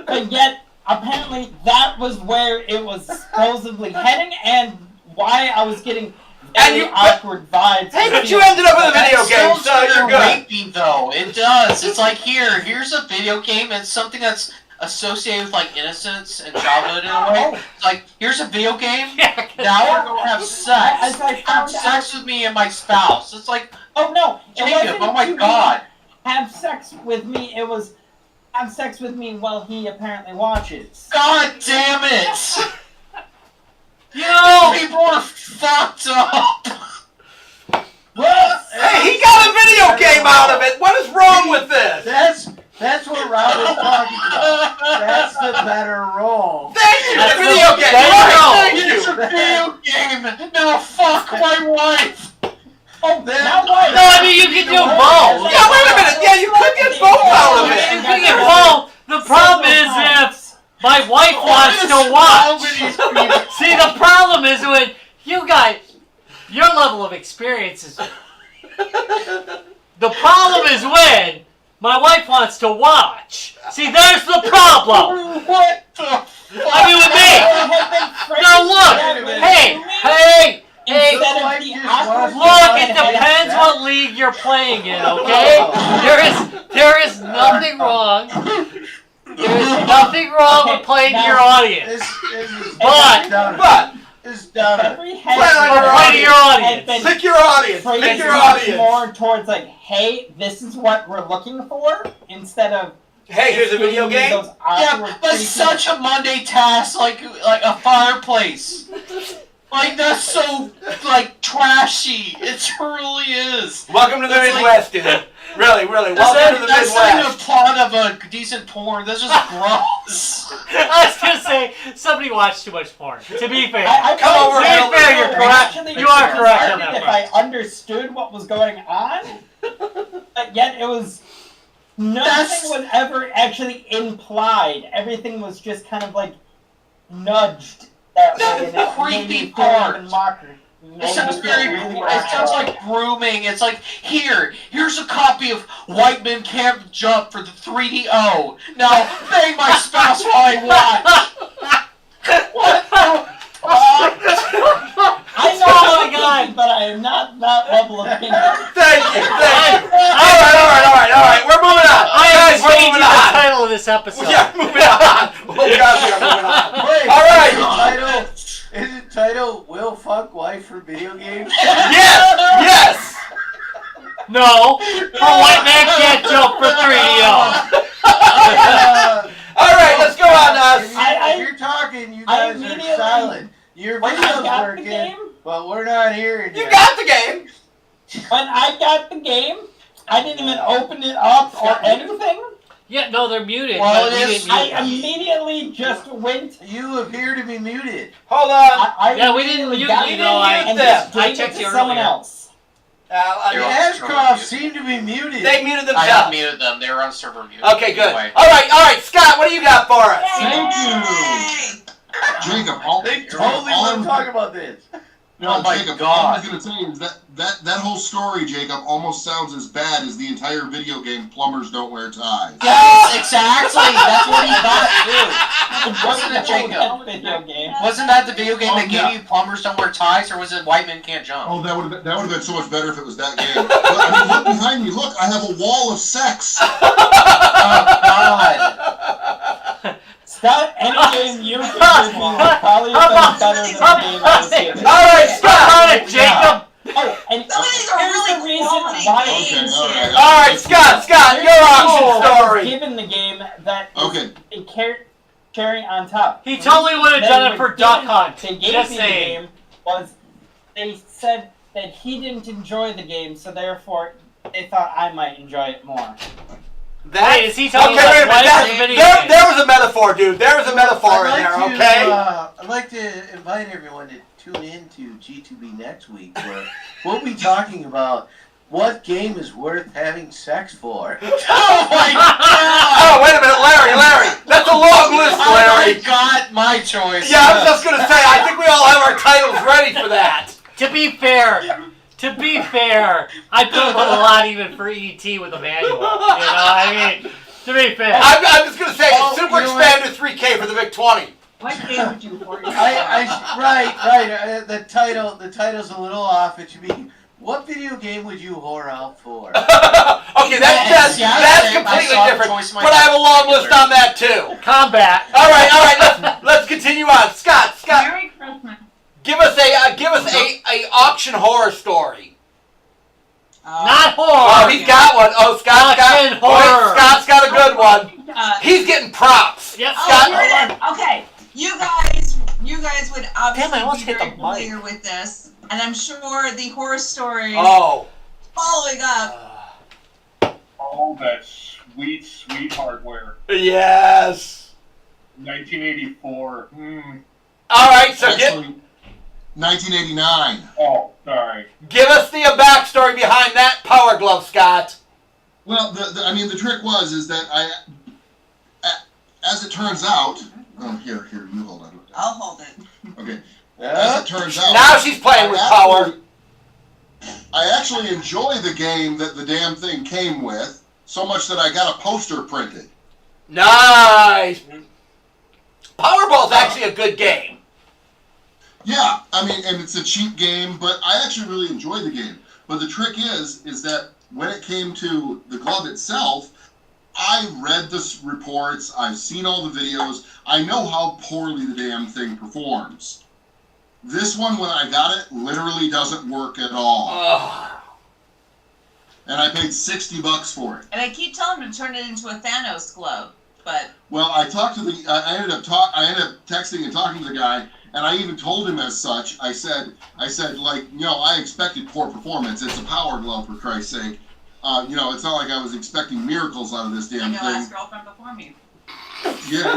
But yet, apparently, that was where it was supposedly heading, and why I was getting And very you- awkward vibes. Hey, but you ended up with a video That game, sounds so you're good. rapey, though. It does. It's like here's a video game, and something that's associated with like innocence and childhood in a way. It's like here's a video game. Yeah. Now we're gonna have sex. As I Have found sex with me and my spouse. It's like Oh no! It Jacob. wasn't Oh my to God. have sex with me. It was have sex with me while he apparently watches. God damn it! You know, People are fucked up. Well, Hey, he got a video game out of it. What is wrong with this? That's what Rob was talking about. That's the better role. Thank you, That's the video the- game. there you Right, go. thank It's a you. video game. Now fuck my wife. Oh, now what? no, I mean you can do both. Yeah, wait a minute. Yeah, you could get both out of You it. can get both. The problem is if my wife wants to watch. See, the problem is when you guys, your level of experience is. The problem is when my wife wants to watch. See, there's the problem. What the fuck? I mean, with me. Now look, hey. Instead of the awkward Look, it depends what league you're playing in, okay? There is nothing wrong. There is nothing wrong with playing to your audience. This is But it's done. Every Plan on Or your play to your audience. pick your audience. Pick your audience. more towards like, hey, this is what we're looking for, instead of Hey, here's a video game. those Yeah, awkward, that's creepy- such a Monday task, like a fireplace. Like that's so like trashy. It truly is. Welcome to the It's Midwest, dude. Really. Welcome to the That's not even a Midwest. plot of a decent porn. That's just gross. I was gonna say somebody watched too much porn. To be fair, Come over to here. be fair, you're correct. Actually, You are correct on if that I part. understood what was going on, but yet it was nothing That's- was ever actually implied. Everything was just kind of like nudged that That's way. And the it made creepy me feel part. even mockery. It sounds it sounds like grooming. It's like, here's a copy of White Men Can't Jump for the 3DO. Now, bang my spouse while I watch. What the fuck? I know Oh my how God. to but I am not that level of kink. Thank you. All right. We're moving on. I Guys, am we're changing moving the on. title of this episode. Yeah, moving on. Oh God, we are moving on. Wait, All right. Is it titled "Will Fuck Wife for Video Games"? Yes. No, for White Man Can't Jump for 3DO. All right, let's go on. If you're talking, you I guys are immediately- silent. Your When I video's got the working, game, but we're not hearing You got the game. when I got the game, I didn't even open it up or anything. Yeah, no, they're muted. Well, but it we is- didn't mute I them. immediately just went. You appear to be muted. Hold on. I Yeah, we didn't immediately mute got you, it though. I and checked just gave checked it you to someone earlier. else. The You're on Ashcroft server seem to be muted. They muted I themselves. unmuted them. They were on server mute. Okay, good. Anyway. All right, Scott, what do you got for us? Thank you. Jacob, They totally want to talk about this. No, Oh my Jacob, God. all I was gonna say is that whole story, Jacob, almost sounds as bad as the entire video game Plumbers Don't Wear Ties. Yes, exactly. That's what he thought too. Wasn't it, Jacob? Video game. Wasn't that the video game that yeah. gave you Plumbers Don't Wear Ties, or was it White Men Can't Jump? Oh, that would have been so much better if it was that game. But, I mean, look behind me. Look, I have a wall of sex. Oh God. Scott, any game you can give me would probably have been better than the game I was given. All right, Scott. On it, Jacob. Oh, and Some of these are here's really the reason quality why games Okay, all right. here. All right, Scott, your auction I was story. given the game that Okay. a cherry on top. He totally would have They done it were for Duck given- Hunt. They gave Just me saying. the game was they said that he didn't enjoy the game, so therefore they thought I might enjoy it more. Wait, is he talking Okay, wait a about minute. wife or video There, games? there was a metaphor, dude. There was a metaphor in there, okay? I'd like to invite everyone to tune in to G2B next week, where we'll be talking about what game is worth having sex for. Oh my God. Oh, wait a minute, Larry. That's a long list, I Larry. got my choice. Yeah, I was just gonna say, I think we all have our titles ready for that. To be fair, I put up a lot even for ET with the manual. You know, I mean, to be fair. I'm just gonna say, Oh, Super you know Expander 3K for the VIC-20. What game would you for Right. The title's a little off. It should be, what video game would you whore out for? Okay, that's I completely saw the different. choice in my But I have a long list on that too. Combat. All right, let's continue on. Scott, Merry Christmas. give us a auction horror story. Not Oh, horror. he's got one. Oh, Auction horror. Scott's got a good one. He's getting props. Yep. Oh, Scott, here it is. Okay, you guys you guys would Damn, I almost obviously hit be the very mic. familiar with this, and I'm sure the horror stories Oh. following up. Oh, that sweet, sweet hardware. Yes. 1984. All right, so Actually, 1989. Oh, sorry. give us the backstory behind that Power Glove, Scott. Well, the trick is that as it turns out, here, you hold on. I'll hold it. Okay. Yeah. As it turns out, Now she's playing with power. I actually enjoy the game that the damn thing came with so much that I got a poster printed. Nice. Powerball's actually a good game. Yeah, I mean, and it's a cheap game, but I actually really enjoy the game. But the trick is that when it came to the glove itself, I read the reports, I've seen all the videos, I know how poorly the damn thing performs. This one, when I got it, literally doesn't work at all. Ugh. And I paid $60 for it. And I keep telling him to turn it into a Thanos glove, but Well, I talked to I ended up texting and talking to the guy, and I even told him as such. I said, like, I expected poor performance. It's a power glove, for Christ's sake. It's not like I was expecting miracles out of this damn your thing. last girlfriend before me. Yeah.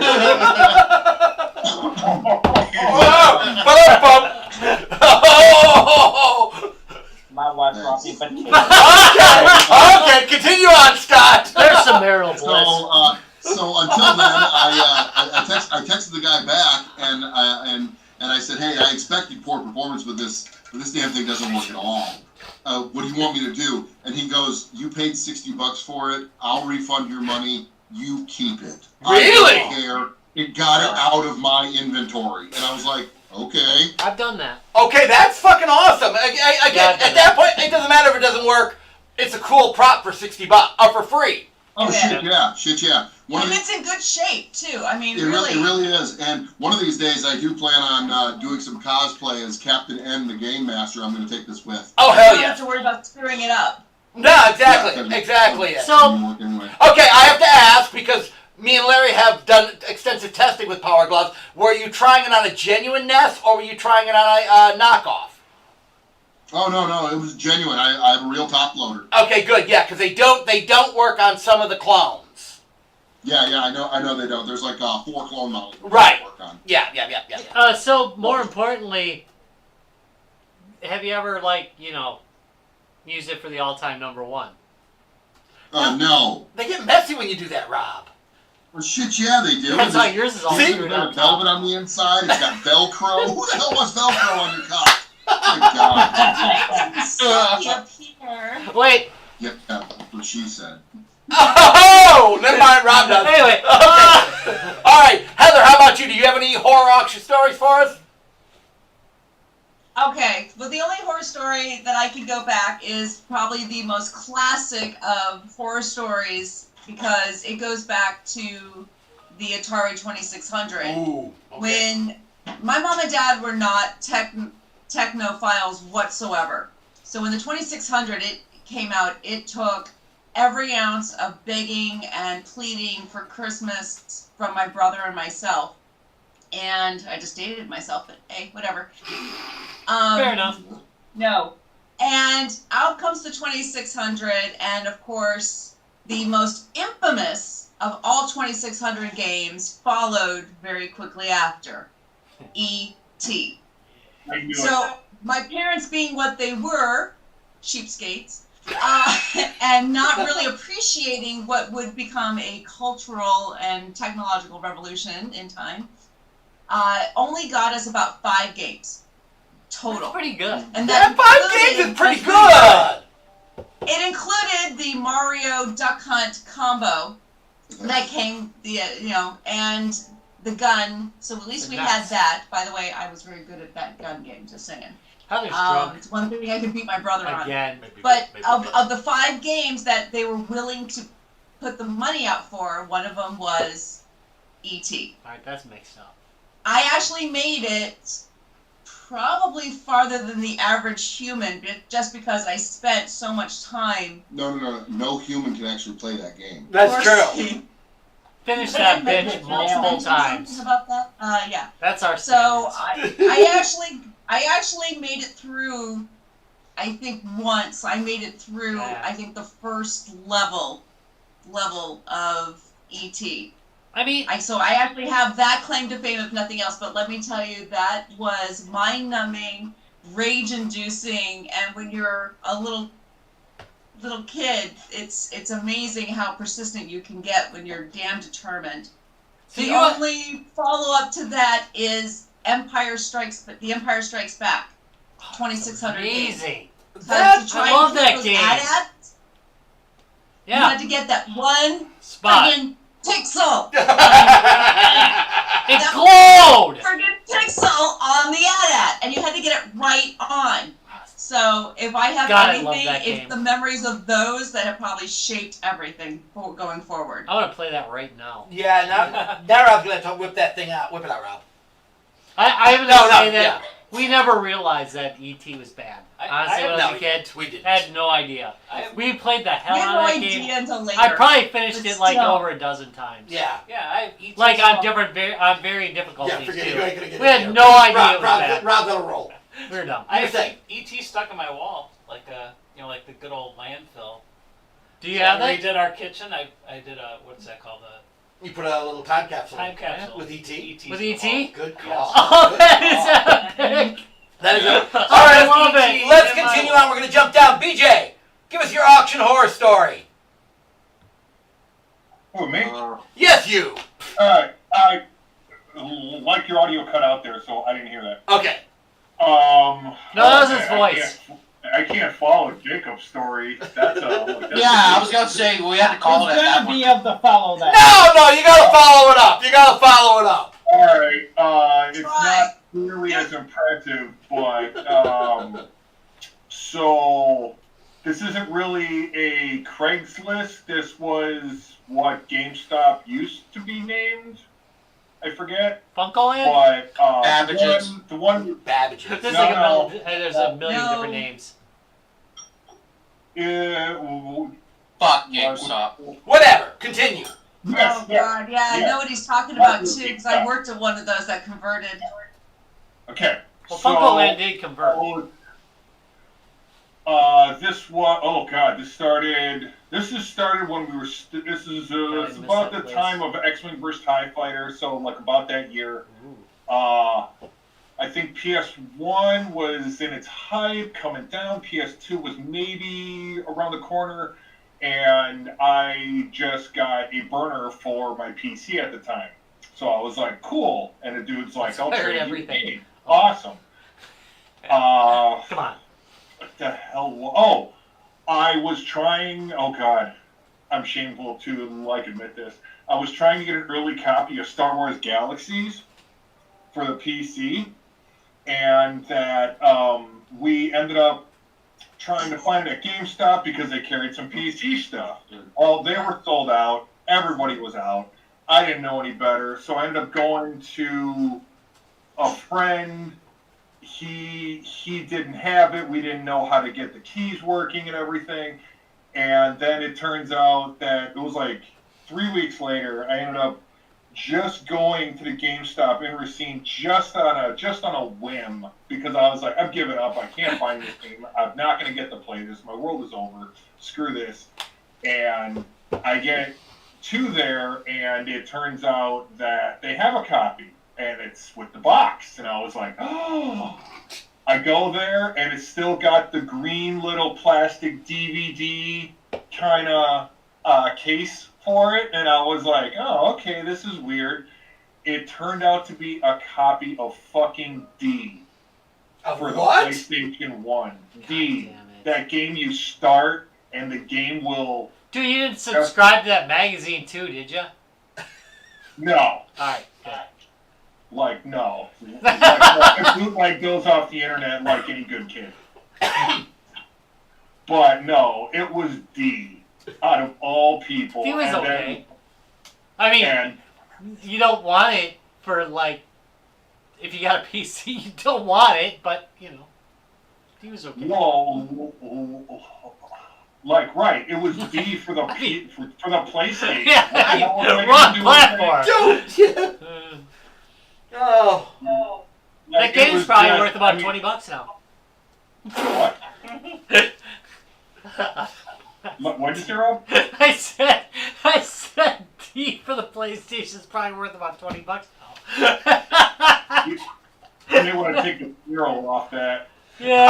My wife brought me potatoes. Okay, continue on, Scott. There's some marital bliss. So until then, I texted the guy back, and I said, hey, I expected poor performance with this, but this damn thing doesn't work at all. What do you want me to do? And he goes, you paid $60 for it. I'll refund your money. You keep it. Really? I don't care. It got it out of my inventory. And I was like, okay. I've done that. Okay, that's fucking awesome. Again, at that point, it doesn't matter if it doesn't work. It's a cool prop for $60 or for free. Oh, Yeah. shit, yeah. And it's in good shape too. I mean, It really is. And one of these days, I do plan on doing some cosplay as Captain N, the Game Master. I'm going to take this with. Oh, you hell don't yeah. have to worry about screwing it up. No, exactly. Yeah, Exactly. it. So, Anyway. Okay, I have to ask, because me and Larry have done extensive testing with Power Gloves. Were you trying it on a genuine nest, or were you trying it on a knockoff? Oh, no, it was genuine. I have a real top loader. Okay, good, yeah, because they don't work on some of the clones. Yeah, I know they don't. There's like 4 clone models. Right. Work on. Yeah. So more importantly, have you ever used it for the all-time number one? No. They get messy when you do that, Rob. Well, shit, yeah, they do. That's why yours is all See? It's screwed got up. velvet on the inside. It's got Velcro. Who the hell wants Velcro on your cock? My God. Sucky up here. Wait. Yeah, that's what she said. Oh, never mind, Rob does. Anyway. Okay. All right, Heather, how about you? Do you have any horror auction stories for us? Okay, well, the only horror story that I could go back is probably the most classic of horror stories because it goes back to the Atari 2600. Ooh. Okay. When my mom and dad were not technophiles whatsoever. So when the 2600 it came out, it took every ounce of begging and pleading for Christmas from my brother and myself. And I just dated myself, but hey, whatever. Fair enough. No. And out comes the 2600, and of course, the most infamous of all 2600 games followed very quickly after. E.T. I knew it. So, my parents being what they were, cheapskates, and not really appreciating what would become a cultural and technological revolution in time, only got us about 5 games total. That's pretty good. And That that 5 games included- is pretty good. It included the Mario Duck Hunt combo that came, and the gun. So at least we had that. By the way, I was very good at that gun game. Just saying. Heather's drunk It's one thing I could beat my brother on. again. But of the 5 games that they were willing to put the money out for, one of them was E.T. All right, that's mixed up. I actually made it probably farther than the average human, just because I spent so much time. No human can actually play that game. That's true. forcing- finished that Did bitch you multiple mention times. something about that? Yeah. That's our So standards. I actually made it through. I think once I made it through. Yeah. I think the first level of ET. I mean, I actually have that claim to fame, if nothing else. But let me tell you, that was mind-numbing, rage-inducing, and when you're a little kid, it's amazing how persistent you can get when you're damn determined. so The you only follow-up to that is The Empire Strikes Back, 2600 games. amazing. Because to I try love and that keep those game. AT-ATs, you Yeah, had to get that one spot. friggin' pixel. It glowed. Friggin' pixel on the AT-AT, and you had to get it right on. So if I have God, I love anything, that it's game. the memories of those that have probably shaped everything going forward. I want to play that right now. Yeah, now Rob's gonna whip that thing out. Whip it out, Rob. I haven't No, say no, that yeah. we never realized that ET was bad. Honestly, when I was a kid, we didn't. I had no idea. We played the hell You had out no of that idea game. until later. I probably finished but it like still. over a dozen times. Yeah. Yeah, Like on varying difficulties Yeah, forget it. too. You ain't gonna get We it had here. no idea it was bad. Rob's on a roll. We were dumb. I You're have saying. ET stuck in my wall, like like the good old landfill. Do you So have when that? we did our kitchen. I did a what's that called? You put a little time capsule. Time capsule with ET. ET's With in the ET? wall. Good call. Yes. Oh, Good that call. is epic. That is it. All I right, love it. let's continue on. We're going to jump down. BJ, give us your auction horror story. Who, me? Yes, you. I like your audio cut out there, so I didn't hear that. Okay. No, that was his voice. I can't follow Jacob's story. That's Yeah, I was gonna say we had to call it It's at that gonna one. be able to follow that. No, you got to follow it up. You got to follow it up. All right. It's Try. not nearly as impressive, but so this isn't really a Craigslist. This was what GameStop used to be named. I forget, Funko Land? but Babbage's. the one Babbage's. There's No, like no. there's a million No. different names. Fuck GameStop. Whatever. Continue. yes, Oh yes. God, yeah, I yeah. know what he's talking about too, because I worked at one of those that converted. Okay. Well, so, Funko Land did convert. This one, oh god, this started when we were, this is I it's missed about that the place. time of X-Men vs. TIE Fighter, so like about that year. Ooh. I think PS1 was in its hype, coming down, PS2 was maybe around the corner, and I just got a burner for my PC at the time. So I was like, cool, and the dude's like, I'll Inspired trade you everything. the game. Awesome. Come on. What the hell? Oh, I was trying. Oh God, I'm shameful to admit this. I was trying to get an early copy of Star Wars Galaxies for the PC, and that we ended up trying to find it at GameStop because they carried some PC stuff. Well, they were sold out. Everybody was out. I didn't know any better, so I ended up going to a friend. He didn't have it. We didn't know how to get the keys working and everything. And then it turns out that it was like 3 weeks later. I ended up just going to the GameStop in Racine just on a whim because I was like, I'm giving up. I can't find this game. I'm not going to get to play this. My world is over. Screw this. And I get to there, and it turns out that they have a copy. And it's with the box. And I was like, oh. I go there, and it's still got the green little plastic DVD kind of case for it. And I was like, oh, okay, this is weird. It turned out to be a copy of fucking D. Of For the what? PlayStation 1. D. damn it. That game you start, and the game will... Dude, you didn't subscribe to that magazine too, did you? No. Alright, good. Like, no. Like, bootleg goes off the internet like any good kid. But no, it was D. Out of all people. He was And then- okay. I mean, and you don't want it for like, if you got a PC, you don't want it, but you know, he was okay. well, right. It was B for the for the PlayStation. Yeah, wrong platform. Oh. That game's probably worth about $20 now. What? What'd you say, Rob? I said D for the PlayStation is probably worth about $20 now. You may want to take the zero off that. Yeah.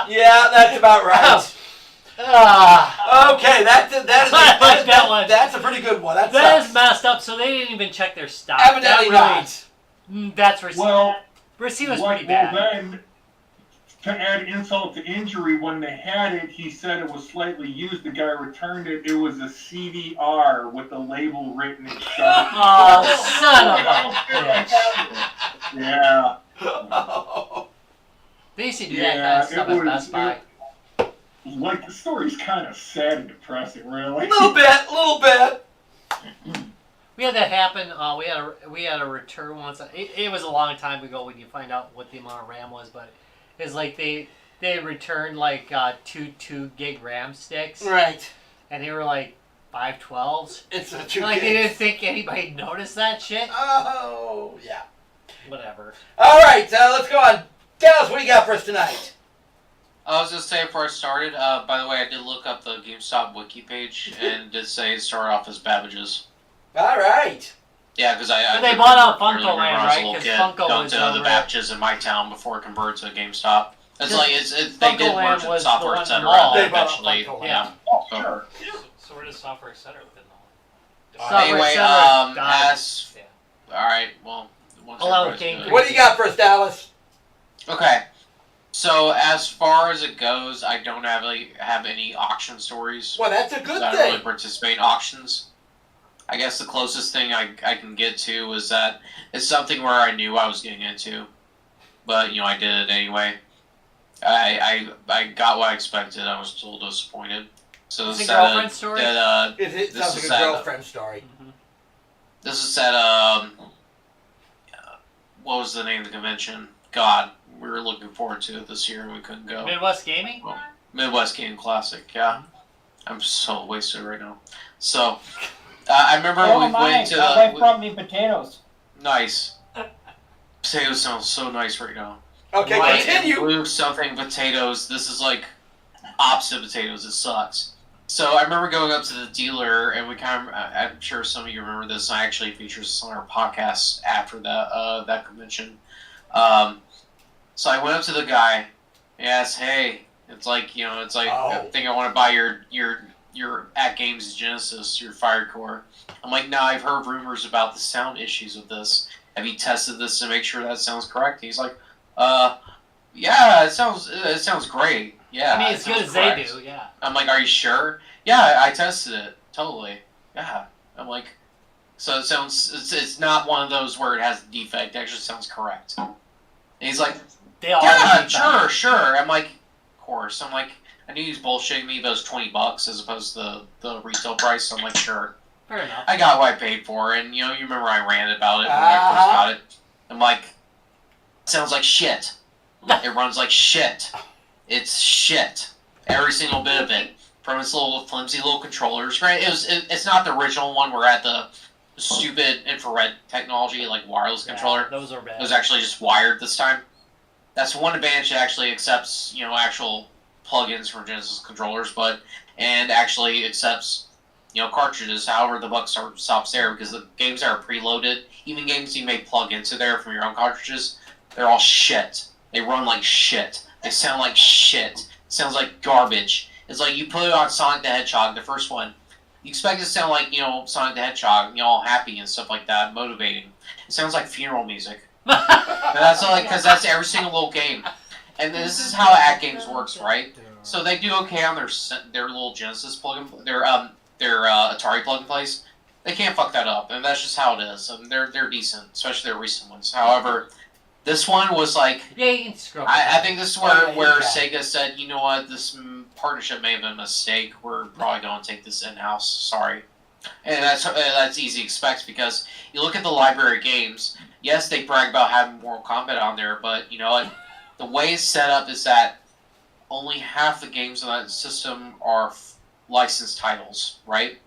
Yeah, that's about right. Okay, that's a pretty good one. That is messed up. So they didn't even check their stock. Evidently not. That's Receipt. Well, Receipt was pretty bad. Well, then, to add insult to injury, when they had it, he said it was slightly used. The guy returned it. It was a CDR with the label written in Sharpie. Oh, son of a bitch. Yeah. They used to do that kind of stuff at Best Buy. Like, the story's kind of sad and depressing, really. A little bit. We had that happen. We had a return once. It was a long time ago when you find out what the amount of RAM was, but it's like they returned like 2 gig RAM sticks. Right. And they were like 512s. It's a 2 Like gigs. they didn't think anybody noticed that shit. Oh, yeah. Whatever. All right, let's go on. Dallas, what do you got for us tonight? I was just saying before I started, by the way, I did look up the GameStop wiki page and did say it started off as Babbage's. All right. Yeah, because I they bought out clearly Funko when I Land, was a right? little 'Cause kid, Funko going was to the over Babbage's in my town before it converted to GameStop. It's Just like they Funko did Land merge was the Software one in the Center mall. around They that bought eventually. Funko, Yeah. Oh, So, sure. So where does Software Center within the Software anyway, Center died. as all right, well, once Allow everybody's Game good. What do you got for us, Dallas? Okay. So as far as it goes, I don't have any auction stories. Well, that's a good 'Cause I don't thing. really participate in auctions. I guess the closest thing I can get to is that it's something where I knew I was getting into, but I did it anyway. I got what I expected. I was a little disappointed. So It's a this girlfriend story? That, It this sounds is like a sad. girlfriend story. This is at what was the name of the convention? God, we were looking forward to it this year and we couldn't go. Midwest Gaming? Midwest Game Classic, yeah. I'm so wasted right now. So, I remember we went to My wife brought me potatoes. Nice. Potatoes sounds so nice right now. Okay, Right. continue. Blue something potatoes. This is like opposite potatoes. It sucks. So I remember going up to the dealer, and we kind of, I'm sure some of you remember this. I actually featured this on our podcast after that convention. So I went up to the guy, and asked, "Hey, it's like I think I want to buy your At Games Genesis, your Fire Core." I'm like, "No, I've heard rumors about the sound issues with this. Have you tested this to make sure that sounds correct?" He's like, yeah, it sounds great. Yeah, I mean, it as good sounds as correct." they do, yeah. I'm like, "Are you sure?" "Yeah, I tested it. Totally. Yeah." I'm like, "So it sounds, it's not one of those where it has a defect. It actually sounds correct." And he's like, They all "Yeah, need that. sure." I'm like, "Of course." I'm like, I knew he was bullshitting me, but it was $20 as opposed to the retail price. So I'm like, "Sure." Fair enough. I got what I paid for, and you remember I ranted about it when I first got it. I'm like, it sounds like shit. It runs like shit. It's shit. Every single bit of it. From its little flimsy little controllers, right? It's not the original one. We're at the stupid infrared technology, like wireless controller. Those are bad. It was actually just wired this time. That's one advantage. It actually accepts, actual plugins from Genesis controllers, and actually accepts, cartridges. However, the buck stops there because the games that are preloaded, even games you may plug into there from your own cartridges, they're all shit. They run like shit. They sound like shit. It sounds like garbage. It's like you put it on Sonic the Hedgehog, the first one. You expect it to sound like, Sonic the Hedgehog, all happy and stuff like that, motivating. It sounds like funeral music. And that's like, because that's every single little game. And this is how At Games works, right? So they do okay on their little Genesis plug-in, their Atari plug-and-plays. They can't fuck that up, and that's just how it is. And they're decent, especially their recent ones. However, this one was like, yeah, you can scroll. I think this is where Okay. Sega said, "You know what, this partnership may have been a mistake. We're probably going to take this in-house. Sorry." And that's easy to expect because you look at the library games, yes, they brag about having Mortal Kombat on there, but you know what? The way it's set up is that only half the games on that system are licensed titles, right?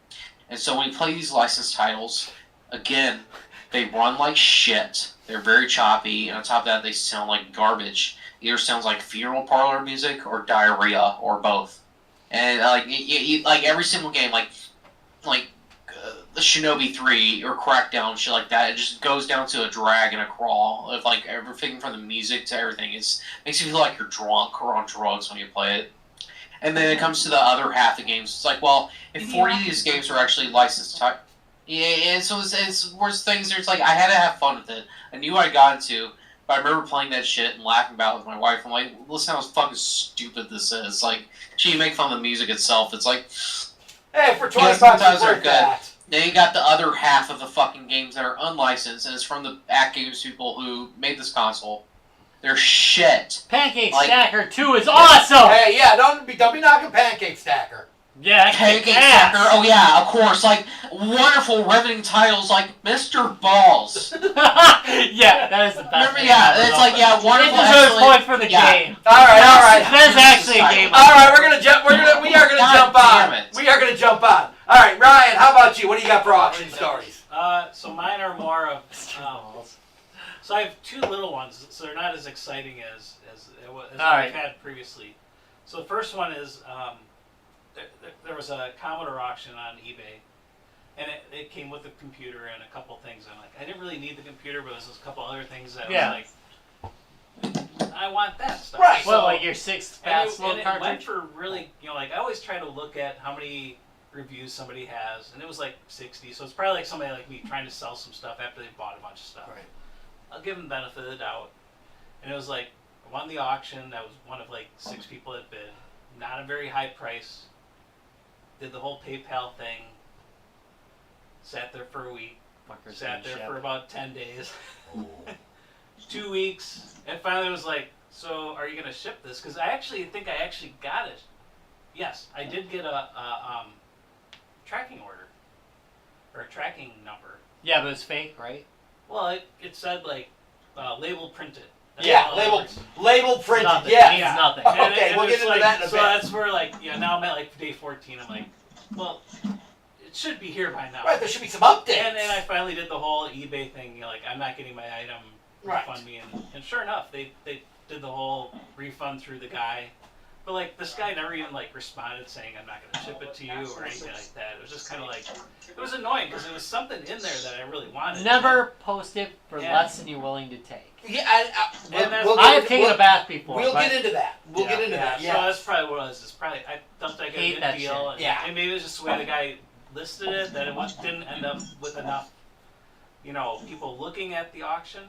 And so when you play these licensed titles, again, they run like shit. They're very choppy, and on top of that, they sound like garbage. Either sounds like funeral parlor music or diarrhea, or both. And like every single game, like the Shinobi 3 or Crackdown, shit like that, it just goes down to a drag and a crawl of like everything from the music to everything. It makes you feel like you're drunk or on drugs when you play it. And then it comes to the other half of the games. It's like, well, if 40 of these games are actually licensed, yeah, and so it's worse things. There's like I had to have fun with it. I knew I got into, but I remember playing that shit and laughing about it with my wife. I'm like, listen how fucking stupid this is. Like, she make fun of the music itself. It's like, hey, for 20 bucks, sometimes it's they're worth good. that. Then you got the other half of the fucking games that are unlicensed, and it's from the Act Games people who made this console. They're shit. Pancake Like- Stacker 2 is awesome! Hey, yeah, don't be knocking Pancake Stacker. Yeah, Pancake ass. Stacker, oh yeah, of course. Like, wonderful, riveting titles like Mr. Balls. Yeah, that is the best. Remember, game yeah, ever, it's though. like, yeah, It wonderful, deserves excellent. points for the Yeah. game. All right. That's actually a game. All right, we are gonna jump on. damn it. We are gonna jump on. All right, Ryan, how about you? What do you got for auction stories? So mine are more of. So I have two little ones, so they're not as exciting as Alright. I've had previously. So the first one is there was a Commodore auction on eBay, and it came with a computer and a couple things. I'm like, I didn't really need the computer, but there was a couple other things that Yeah. I was like, I want that stuff. Right. Well, So- like your 6th and fast it load went cartridge? for really, like I always try to look at how many reviews somebody has, and it was like 60. So it's probably like somebody like me trying to sell some stuff after they bought a bunch of stuff. Right. I'll give them the benefit of the doubt. And it was like, I won the auction. That was one of like 6 people that bid. Not a very high price. Did the whole PayPal thing. Sat there for a week. Fuckers Sat didn't there ship. for about 10 days. 2 weeks. And finally was like, so are you going to ship this? Because I think I actually got it. Yes, I did get a tracking order. Or a tracking number. Yeah, but it's fake, right? Well, it said like label printed. That's Yeah, all it was. label printed. Nothing. Yeah. It means nothing. And Okay, and we'll it get was into that in a so bit. that's where like now I'm at like day 14. I'm like, well, it should be here by now. Right, there should be some updates. And I finally did the whole eBay thing. Like I'm not getting my item. Right. Refund me, and sure enough, they did the whole refund through the guy. But like this guy never even like responded saying I'm not going to ship it to you or anything like that. It was just kind of like it was annoying because there was something in there that I really wanted. Never post it for Yeah. less than you're willing to take. Yeah, And that's- we'll I get- have taken we'll- a bath before. We'll but get into that. We'll Yeah. get into that. So Yeah. that's probably what it was. It's probably I thought I got a Hate good that deal, shit. and, Yeah. and maybe it was just the way the guy listed it that didn't end up with enough, people looking at the auction.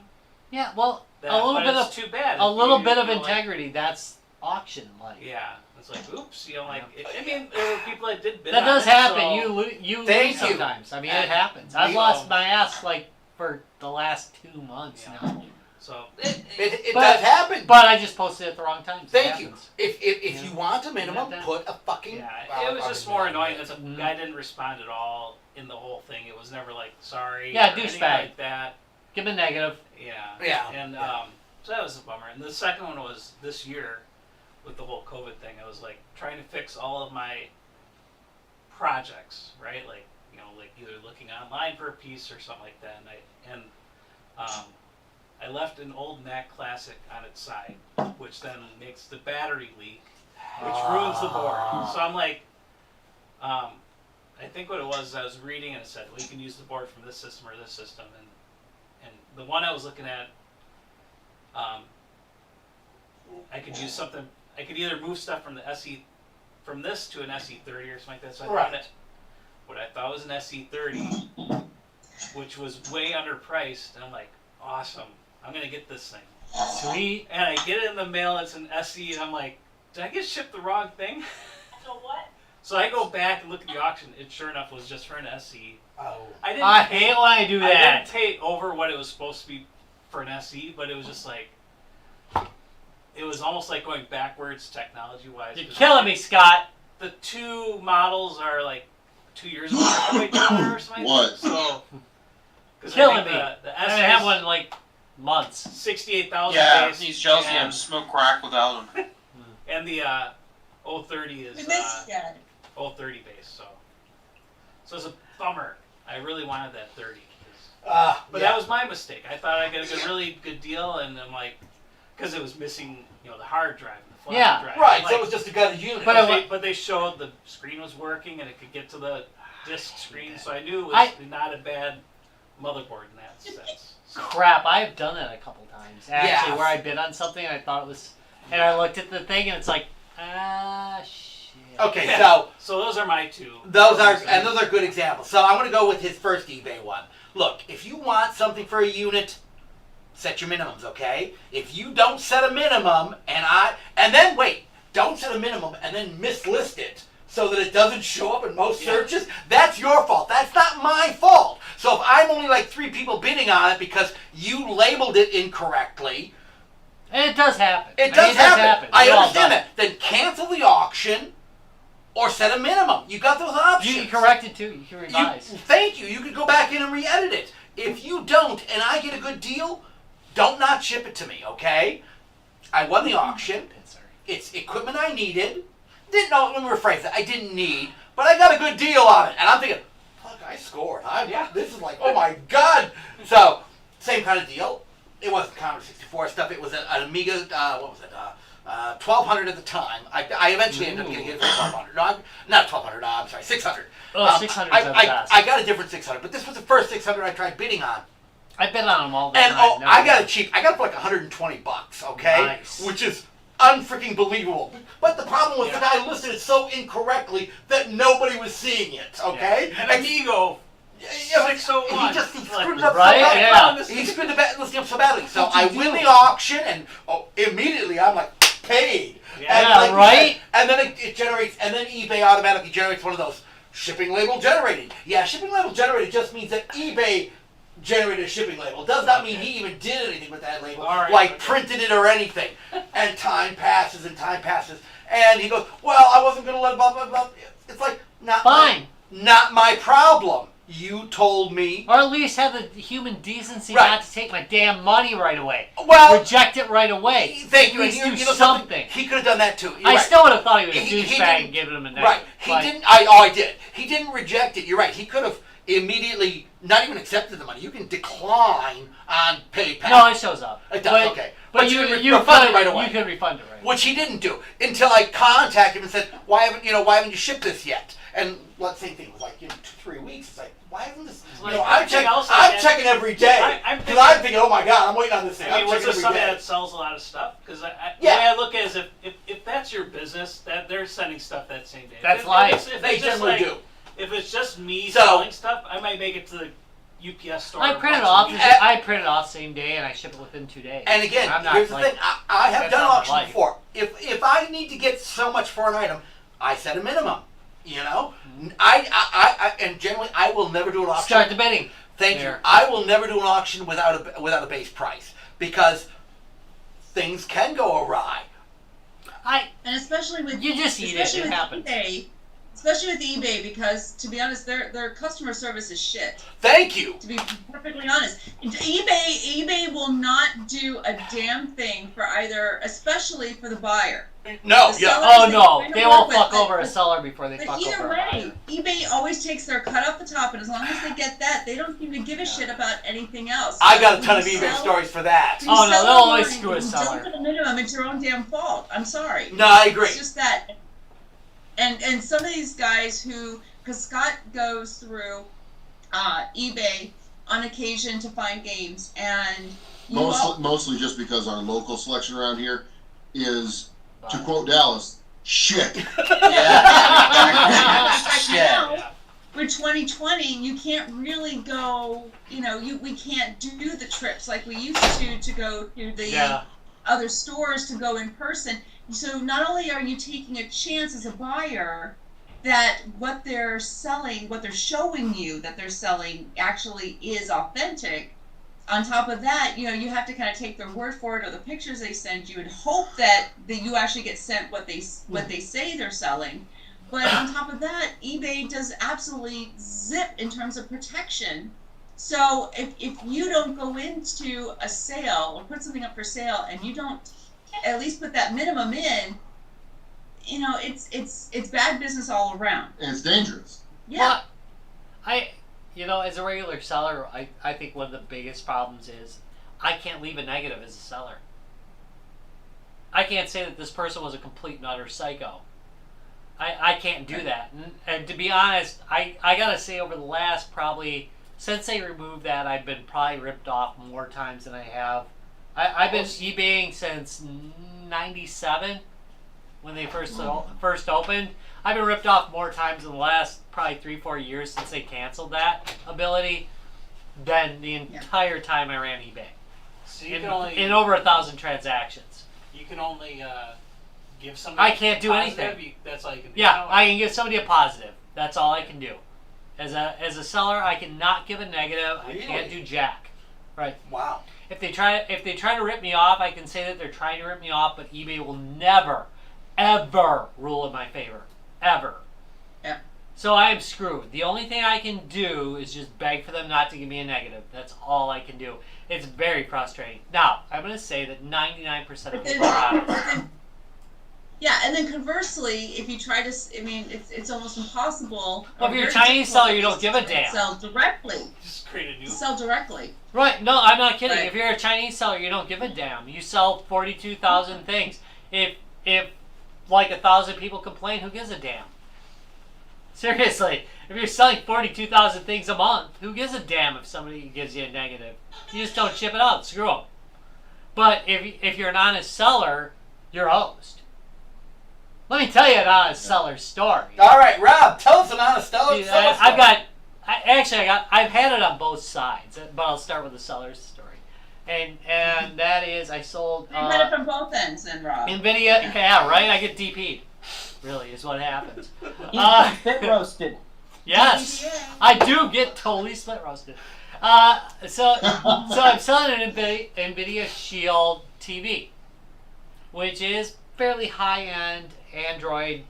Yeah, well, That, a little but bit it's of too bad. a if little you bit of feel like- integrity. That's auction like. yeah, it's like oops, I mean, there were people that did bid That on does it, happen. so- You Thank lose you. sometimes. I mean, And it happens. I've we- lost my ass like for the last 2 months Yeah. now. So It But- does happen. But I just posted at the wrong time. So it Thank you. happens. If Yeah. you want a minimum, Yeah. put a fucking. yeah, it was just more annoying that the Mhm. guy didn't respond at all in the whole thing. It was never like sorry. Yeah, or anything douchebag. like that. Give him a negative. Yeah. Yeah. And so that was a bummer. And the second one was this year with the whole COVID thing. I was like trying to fix all of my projects, right? Like, like either looking online for a piece or something like that. And I left an old Mac Classic on its side, which then makes the battery leak, which ruins the board. So I'm like, I think what it was, I was reading and it said, well, you can use the board from this system or this system. And the one I was looking at, I could use something. I could either move stuff from the from this to an SE30 or something like that. So I Right. found what I thought was an SE30, which was way underpriced. And I'm like, awesome! I'm gonna get this thing. Sweet. And I get it in the mail. It's an SE, and I'm like, did I get shipped the wrong thing? So what? So I go back and look at the auction. It sure enough was just for an SE. Oh. I hate when I do I that. didn't pay over what it was supposed to be for an SE, but it was just like, it was almost like going backwards technology-wise. You're killing me, Scott. The two models are like 2 years apart from each other or something. What? So Killing me. The I S haven't had one in like months. 68,000 Yeah, base. he's jealous of and, him. Smoke crack without him. And the 030 is We miss you guys. 030 base. So it's a bummer. I really wanted that 30. But that was my mistake. I thought I got a really good deal, and I'm like, because it was missing, the hard drive and the flash drive. Right, Like, so it was just a gutted unit. but they showed the screen was working and it could get to the disk screen, so I knew it was not a bad motherboard in that sense. So. Crap, I've done that a couple times. Actually, Yeah. where I bid on something and I thought it was, and I looked at the thing and it's like, shit. Okay, Yeah. So those are my two. those are good examples. So I'm going to go with his first eBay one. Look, if you want something for a unit, set your minimums, okay? If you don't set a minimum don't set a minimum and then mislist it so that it doesn't show up in most searches, that's your fault. That's not my fault. So if I'm only like 3 people bidding on it because you labeled it incorrectly, And it does happen. it does happen. I We've all understand done that. Then cancel the auction or set a minimum. You got those it. options. You can correct it too. You can revise. Thank you. You could go back in and re-edit it. If you don't, and I get a good deal, don't not ship it to me, okay? I won the auction. It's equipment I needed. Let me rephrase it. I didn't need, but I got a good deal on it. And I'm thinking, fuck, I scored. This is like, oh my God. So, same kind of deal. It wasn't Commodore 64 stuff. It was an Amiga, 1200 at the time. I eventually ended up getting it for 1200. No, not 1200, I'm sorry, 600. Oh, 600 is the best. I got a different 600, but this was the first 600 I tried bidding on. I bid on them all the And time. I got it cheap. I got it for like $120, okay? Nice. Which is unfreaking believable. But the problem was the guy listed it so incorrectly that nobody was seeing it, okay? And Amigo. Yeah, but 601. he screwed it Like, up right? so badly. Yeah. He screwed the listing up so badly. So I win the auction, and immediately I'm like, paid. Yeah, And like you right? said, and then it generates, and then eBay automatically generates one of those shipping label generated. Yeah, shipping label generated just means that eBay generated a shipping label. It does not mean he even did anything with that label, printed it or anything. And time passes, and he goes, well, I wasn't going to let blah, blah, blah. It's like, not my problem. You told me. Or at least have the human decency Right. not to take my damn money right away. Well, Reject it right away. thank you. At least And do know something. He could have done that too. You're I right. still would have thought he was a He douchebag didn't- and given him a negative. Right. He but didn't. I did. He didn't reject it. You're right. He could have immediately not even accepted the money. You can decline on PayPal. No, it shows up. It does. But, Okay. But you refund it right away. You can refund it right away. Which he didn't do until I contacted him and said, why haven't you shipped this yet? And same thing was like 2-3 weeks. It's like, why haven't this? Like, I'm checking every day because I'm thinking, oh my God, I'm waiting on this thing. I mean, I'm was checking this every somebody day. that sells a lot of stuff? Because the way I look at it is if that's your business, that they're sending stuff that same day. That's if life. If They it's just generally like, do. If it's just me So- selling stuff, I might make it to the UPS store. I print it once a off. week. I print it off same day and I ship it within 2 days. And again, I'm not here's the like, thing. I have that's done not my auctions life. before. If I need to get so much for an item, I set a minimum. You know, I and generally I will never do an auction. Start the bidding. Thank you. There. I will never do an auction without a base price because things can go awry. And especially with You just eat it. especially It with happens. especially with eBay, because to be honest, their customer service is shit. Thank you. To be perfectly honest, eBay will not do a damn thing for either, especially for the buyer. No, The yeah. seller- Oh no, They they don't won't work fuck with it, over a but- seller before they But fuck either over a way, buyer. eBay always takes their cut off the top, and as long as they get that, they don't seem to give a shit about anything else. I got a When ton of you eBay sell- stories for that. when you Oh, no, sell they'll always online, screw a if you seller. Don't put a minimum. It's your own damn fault. I'm sorry. No, I agree. It's just that. And some of these guys who, because Scott goes through eBay on occasion to find games, and you all, Mostly just because our local selection around here is, to quote Dallas, shit. right now, Yeah. for 2020, you can't really go. We can't do the trips like we used to go to the other stores to go in person. So not only are you taking a chance as a buyer that what they're selling, what they're showing you that they're selling actually is authentic, on top of that, you have to kind of take their word for it or the pictures they send you and hope that you actually get sent what they say they're selling. But on top of that, eBay does absolutely zip in terms of protection So if you don't go into a sale or put something up for sale and you don't at least put that minimum in, you know, it's bad business all around. And it's dangerous. Yeah. Well, as a regular seller, I think one of the biggest problems is I can't leave a negative as a seller. I can't say that this person was a complete and utter psycho. I can't do that. And to be honest, I gotta say over the last probably, since they removed that, I've been probably ripped off more times than I have. I've been eBaying since 97 when they first opened. I've been ripped off more times in the last probably 3-4 years since they canceled that ability than the entire time I ran eBay. So you can only in over 1,000 transactions. You can only give somebody. I can't do positive, anything. That's all you can do. Yeah, I can give somebody a positive. That's all I can do. As a seller, I cannot give a negative. Really? I can't do jack. Right. Wow. If they try to rip me off, I can say that they're trying to rip me off, but eBay will never, ever rule in my favor. Ever. Yeah. So I am screwed. The only thing I can do is just beg for them not to give me a negative. That's all I can do. It's very frustrating. Now, I'm going to say that 99% of people are honest. Yeah, and then conversely, if you try to, I mean, it's almost impossible. Well, if you're a Chinese seller, you don't give a damn. Sell directly. Just create a new. Sell directly. Right? No, I'm not kidding. Right. If you're a Chinese seller, you don't give a damn. You sell 42,000 things. If like 1,000 people complain, who gives a damn? Seriously, if you're selling 42,000 things a month, who gives a damn if somebody gives you a negative? You just don't ship it out. Screw them. But if you're an honest seller, you're hosed. Let me tell you an honest seller story. All right, Rob, tell us an honest seller story. I've had it on both sides, but I'll start with the seller's story. And that is, I sold. You had it from both ends, then, Rob. NVIDIA, yeah, right. I get DP'd. Really, is what happens. Spit roasted. Yes, I do get totally split roasted. So I'm selling an NVIDIA Shield TV, which is fairly high-end Android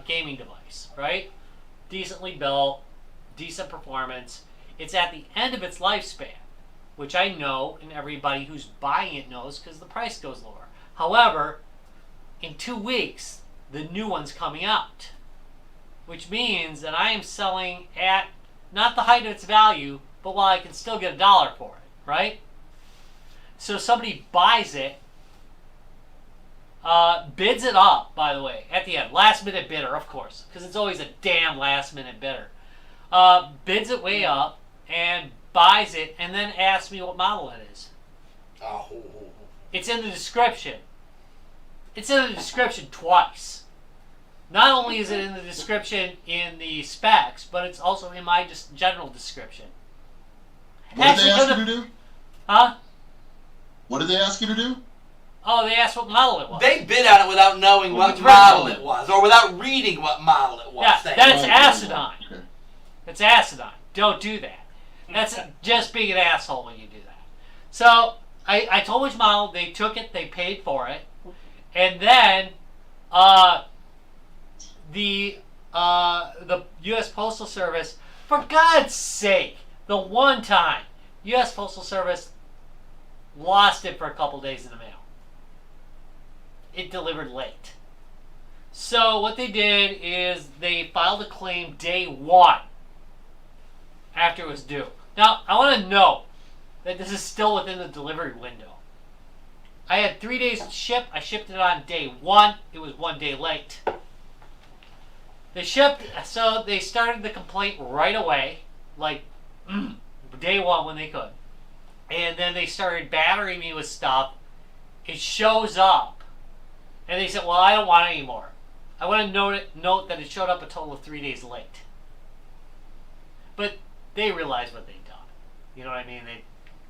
gaming device, right? Decently built, decent performance. It's at the end of its lifespan, which I know and everybody who's buying it knows because the price goes lower. However, in 2 weeks, the new one's coming out, which means that I am selling at not the height of its value, but while I can still get $1 for it, right? So somebody buys it, bids it up, by the way, at the end. Last minute bidder, of course, because it's always a damn last minute bidder. Bids it way up and buys it and then asks me what model it is. Oh. It's in the description. It's in the description twice. Not only is it in the description in the specs, but it's also in my just general description. What did they ask you to do? Huh? What did they ask you to do? Oh, they asked what model it was. They bid on it without knowing what model it was, or without reading what model it was. Yeah, that's Oh, asinine. okay. It's asinine. Don't do that. That's just being an asshole when you do that. So I told which model. They took it. They paid for it, and then the U.S. Postal Service, for God's sake, the one time U.S. Postal Service lost it for a couple days in the mail. It delivered late. So what they did is they filed a claim day 1 after it was due. Now, I want to note that this is still within the delivery window. I had 3 days to ship. I shipped it on day 1. It was 1 day late. They started the complaint right away, like day 1 when they could. And then they started battering me with stuff. It shows up. And they said, well, I don't want it anymore. I want to note that it showed up a total of 3 days late. But they realized what they'd done. You know what I mean?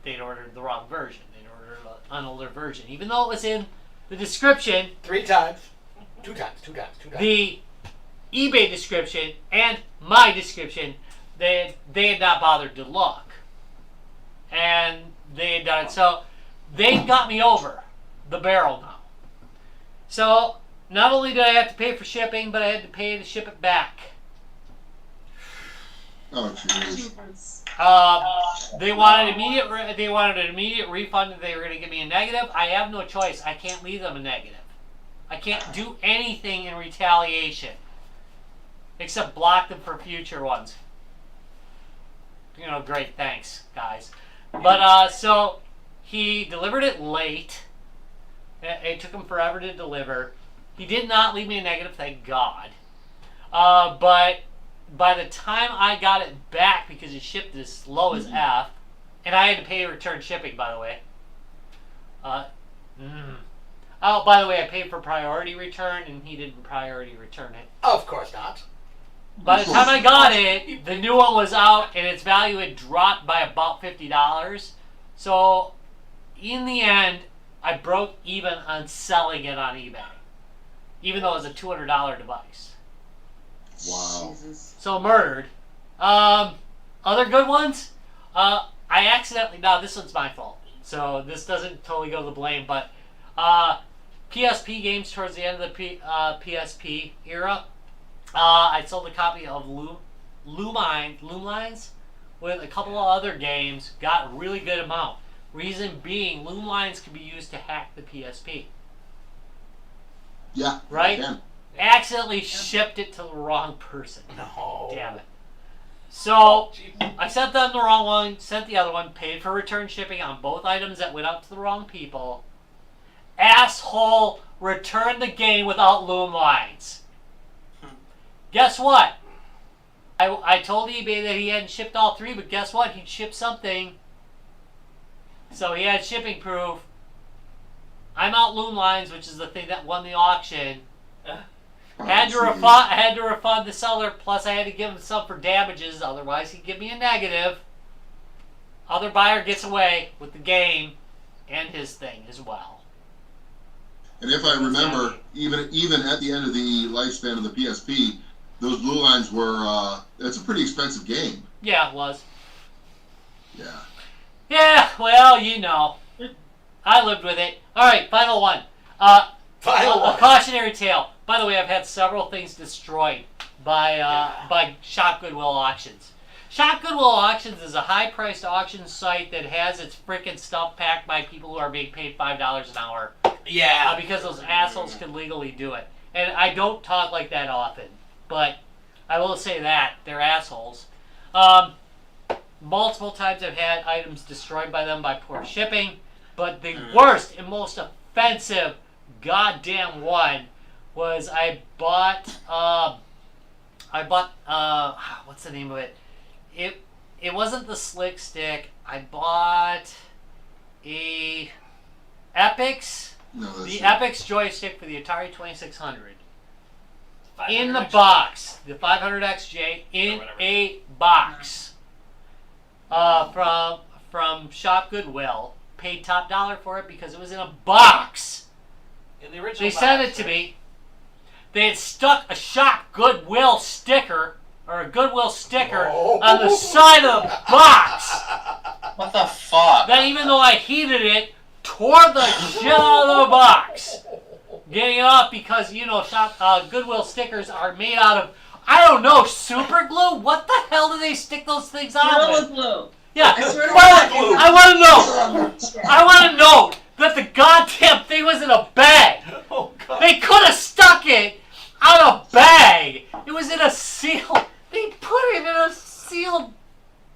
They'd ordered the wrong version. They'd ordered an older version. Even though it was in the description. 3 times. 2 times. The eBay description and my description, they had not bothered to look. And they had done it. So they got me over the barrel now. So not only did I have to pay for shipping, but I had to pay to ship it back. Oh, jeez. They wanted an immediate refund. They were going to give me a negative. I have no choice. I can't leave them a negative. I can't do anything in retaliation except block them for future ones. Great, thanks, guys. But so he delivered it late. It took him forever to deliver. He did not leave me a negative, thank God. But by the time I got it back, because it shipped as slow as F, and I had to pay return shipping, by the way. Oh, by the way, I paid for priority return, and he didn't priority return it. Of course not. By the time I got it, the new one was out, and its value had dropped by about $50. So, in the end, I broke even on selling it on eBay, even though it was a $200 device. Wow. Jesus. So murdered. Other good ones? I accidentally... Now, this one's my fault. So this doesn't totally go to the blame, but PSP games towards the end of the PSP era, I sold a copy of Loomlines with a couple of other games, got a really good amount. Reason being, Loomlines can be used to hack the PSP. Yeah. Right? Yeah. Accidentally shipped it to the wrong person. No. Damn it. So, I sent them the wrong one, sent the other one, paid for return shipping on both items that went out to the wrong people. Asshole returned the game without loom lines. Guess what? I told eBay that he hadn't shipped all three, but guess what? He'd shipped something. So he had shipping proof. I'm out loom lines, which is the thing that won the auction. Had to refund the seller, plus I had to give him some for damages, otherwise he'd give me a negative. Other buyer gets away with the game and his thing as well. And if I remember, even at the end of the lifespan of the PSP, those blue lines were, it's a pretty expensive game. Yeah, it was. Yeah. Yeah, well, I lived with it. Alright, final one. A cautionary tale. By the way, I've had several things destroyed by Shop Goodwill Auctions. Shop Goodwill Auctions is a high-priced auction site that has its freaking stuff packed by people who are being paid $5 an hour. Yeah. Because those assholes can legally do it. And I don't talk like that often, but I will say that. They're assholes. Multiple times I've had items destroyed by them by poor shipping, but the worst and most offensive goddamn one was I bought what's the name of it? It wasn't the Slick Stick. I bought a Epix, the Epix joystick for the Atari 2600 in the box, the 500XJ in a box from Shop Goodwill. Paid top dollar for it because it was in a box. In the original They box, sent it to me. They had stuck a Shop Goodwill sticker on the side of the box. What the fuck? That even though I heated it, tore the shit out of the box. Getting it off because, Goodwill stickers are made out of, I don't know, super glue? What the hell do they stick those things on Gorilla with? glue. Yeah, I swear to but God. I want to know that the goddamn thing was in a bag. Oh, God. They could have stuck it on a bag. It was in a seal. They put it in a sealed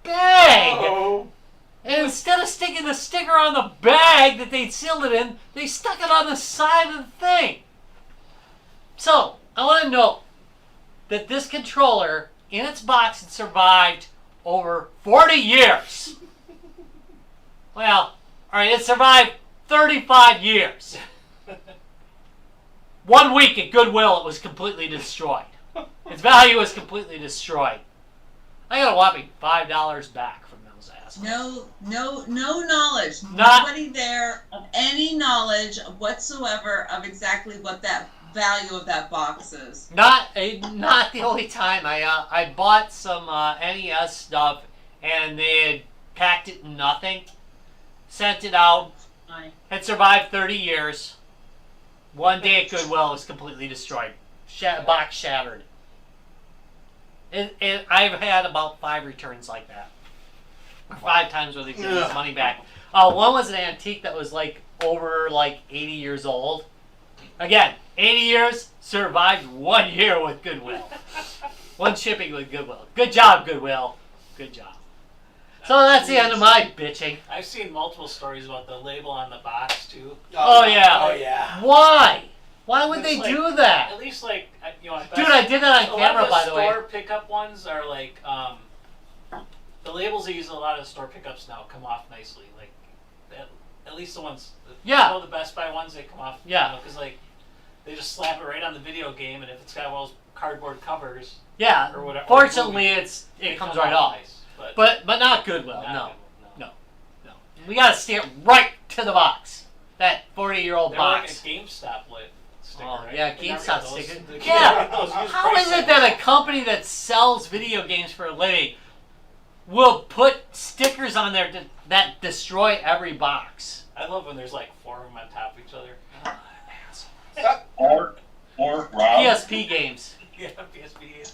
bag. Oh. And instead of sticking the sticker on the bag that they'd sealed it in, they stuck it on the side of the thing. So, I want to note that this controller, in its box, had survived over 40 years. Well, alright, it survived 35 years. 1 week at Goodwill, it was completely destroyed. Its value was completely destroyed. I got a whopping $5 back from those assholes. No knowledge. Not- Nobody there of any knowledge whatsoever of exactly what that value of that box is. Not the only time. I bought some NES stuff and they had packed it in nothing, sent it out, had survived 30 years. 1 day at Goodwill, it was completely destroyed. Box shattered. And I've had about 5 returns like that. 5 times where they give us money back. One was an antique that was like over like 80 years old. Again, 80 years, survived 1 year with Goodwill. 1 shipping with Goodwill. Good job, Goodwill. Good job. So that's the end of my bitching. I've seen multiple stories about the label on the box too. Oh yeah. Oh yeah. Why? Why would they It's do that? At least like Dude, I did that on camera, by the way. A lot of the store pickup ones are like the labels they use in a lot of the store pickups now come off nicely. Like at least the ones. Yeah. The Best Buy ones they come off. Yeah. Because like they just slap it right on the video game, and if it's got one of those cardboard covers. Yeah. Or whatever. Fortunately, it comes right off. Nice, but not Goodwill. not No. We gotta steer right to the box. That 40-year-old They're box. like a GameStop sticker, Oh, right? yeah, They never GameStop got those- sticker. they Yeah. never got those used How price is it that tags. a company that sells video games for a living will put stickers on there that destroy every box? I love when there's like 4 of them on top of each other. Or Rob, PSP games Yeah, PSP.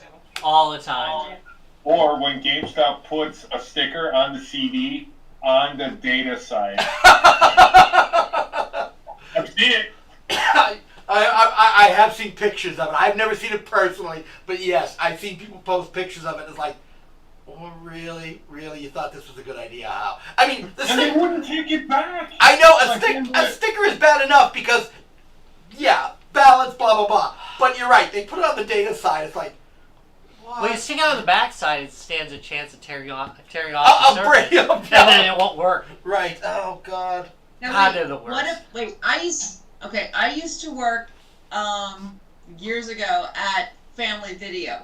all the time. or when GameStop puts a sticker on the CD on the data side. I've seen it. I have seen pictures of it. I've never seen it personally, but yes, I've seen people post pictures of it. It's like, oh, really? Really? You thought this was a good idea? How? I mean, And they wouldn't take it back. I know Like, a sticker is bad enough because, yeah, balance, blah, blah, blah. But you're right. They put it on the data side. It's like, what? Well, you stick it on the back side, it stands a chance of tearing off the I'll surface, break them. and then it won't work. Right. Oh, God. Now, God, wait, they're the worst. What if? Wait, I used to work years ago at Family Video,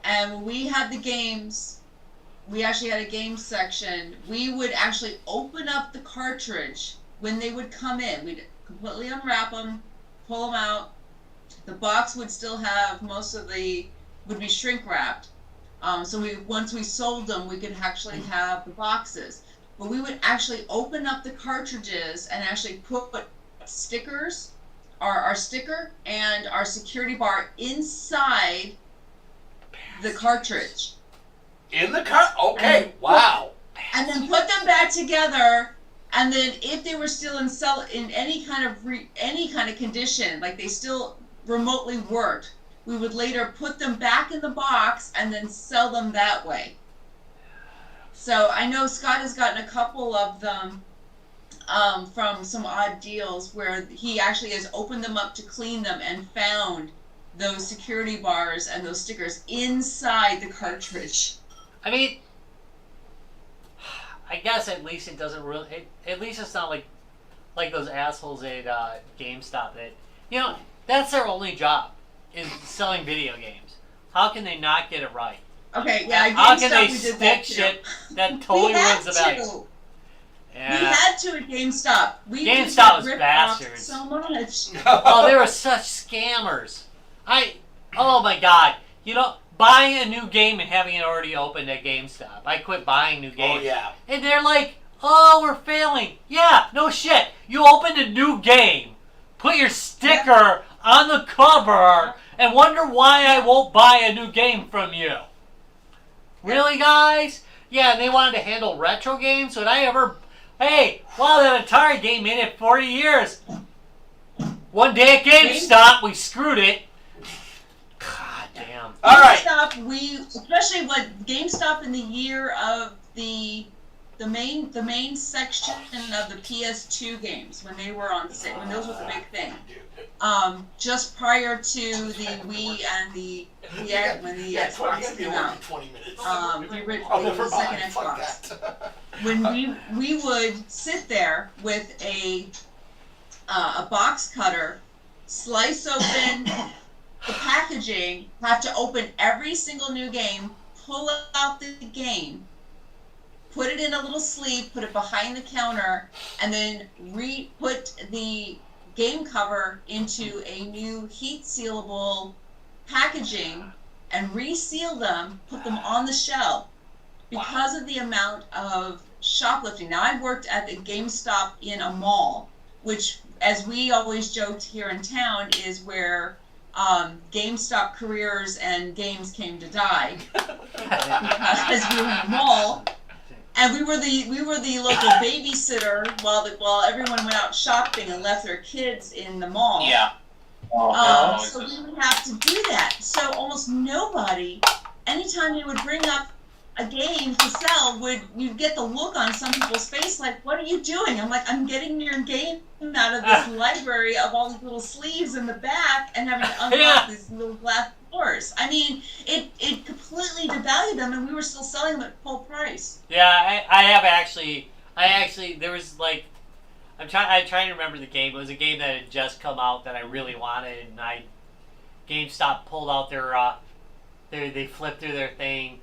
and when we had the games. We actually had a game section. We would actually open up the cartridge when they would come in. We'd completely unwrap them, pull them out. The box would still have would be shrink wrapped. So once we sold them, we could actually have the boxes. But we would actually open up the cartridges and actually put stickers, our sticker and our security bar inside the cartridge. In the car? Okay. Wow. And then put them back together. And then if they were still in any kind of condition, like they still remotely worked, we would later put them back in the box and then sell them that way. So I know Scott has gotten a couple of them from some odd deals where he actually has opened them up to clean them and found those security bars and those stickers inside the cartridge. I mean, I guess at least it doesn't really. At least it's not like those assholes at GameStop that that's their only job is selling video games. How can they not get it right? Okay, yeah, How can GameStop, they we did that stick too. shit that totally ruins the value? We had to at GameStop. We GameStop used to was rip bastards. off so much. Oh, they were such scammers. Oh my God. Buying a new game and having it already opened at GameStop. I quit buying new games. Oh, yeah. And they're like, oh, we're failing. Yeah, no shit. You opened a new game, put your sticker on the cover, and wonder why I won't buy a new game from you. Really, guys? Yeah, and they wanted to handle retro games. Would I ever... Hey, wow, that Atari game made it 40 years. One day at GameStop, we screwed it. God damn. All right. GameStop, especially GameStop in the year of the main section of the PS2 games when they were on sale, when those was a big thing. Just prior to the Wii and when the Xbox came out. 20 minutes. The second Xbox. When we would sit there with a box cutter, slice open the packaging, have to open every single new game, pull out the game, put it in a little sleeve, put it behind the counter, and then put the game cover into a new heat sealable packaging and reseal them, put them on the shelf because of the amount of shoplifting. Now, I've worked at the GameStop in a mall, which, as we always joked here in town, is where GameStop careers and games came to die because we were in the mall, and we were the local babysitter while everyone went out shopping and left their kids in the mall. Yeah. So we would have to do that. So almost nobody, anytime you would bring up a game to sell, you'd get the look on some people's face like, what are you doing? I'm like, I'm getting your game out of this library of all these little sleeves in the back and having to unlock these little glass doors. I mean, it completely devalued them, and we were still selling them at full price. Yeah, I actually, there was like, I'm trying to remember the game. It was a game that had just come out that I really wanted, and GameStop pulled out they flipped through their thing,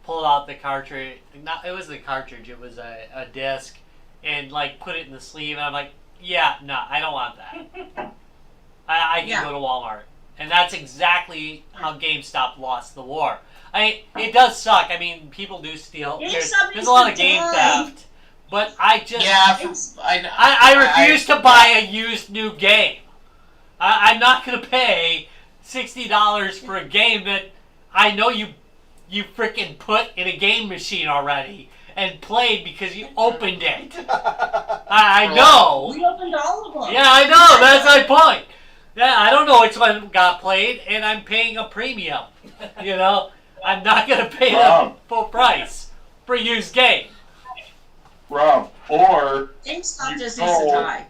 pulled out the cartridge. It was the cartridge. It was a disc, and like put it in the sleeve. And I'm like, yeah, no, I don't want that. I can go to Walmart, and that's exactly how GameStop lost the war. It does suck. I mean, people do steal. There's a lot of game theft, but I just I refuse to buy a used new game. I'm not gonna pay $60 for a game that I know you freaking put in a game machine already and played because you opened it. I know. We opened all of them. Yeah, I know. That's my point. Yeah, I don't know which one got played, and I'm paying a premium. You know, I'm not going to pay the full price for a used game. Rob, or GameStop just needs to die.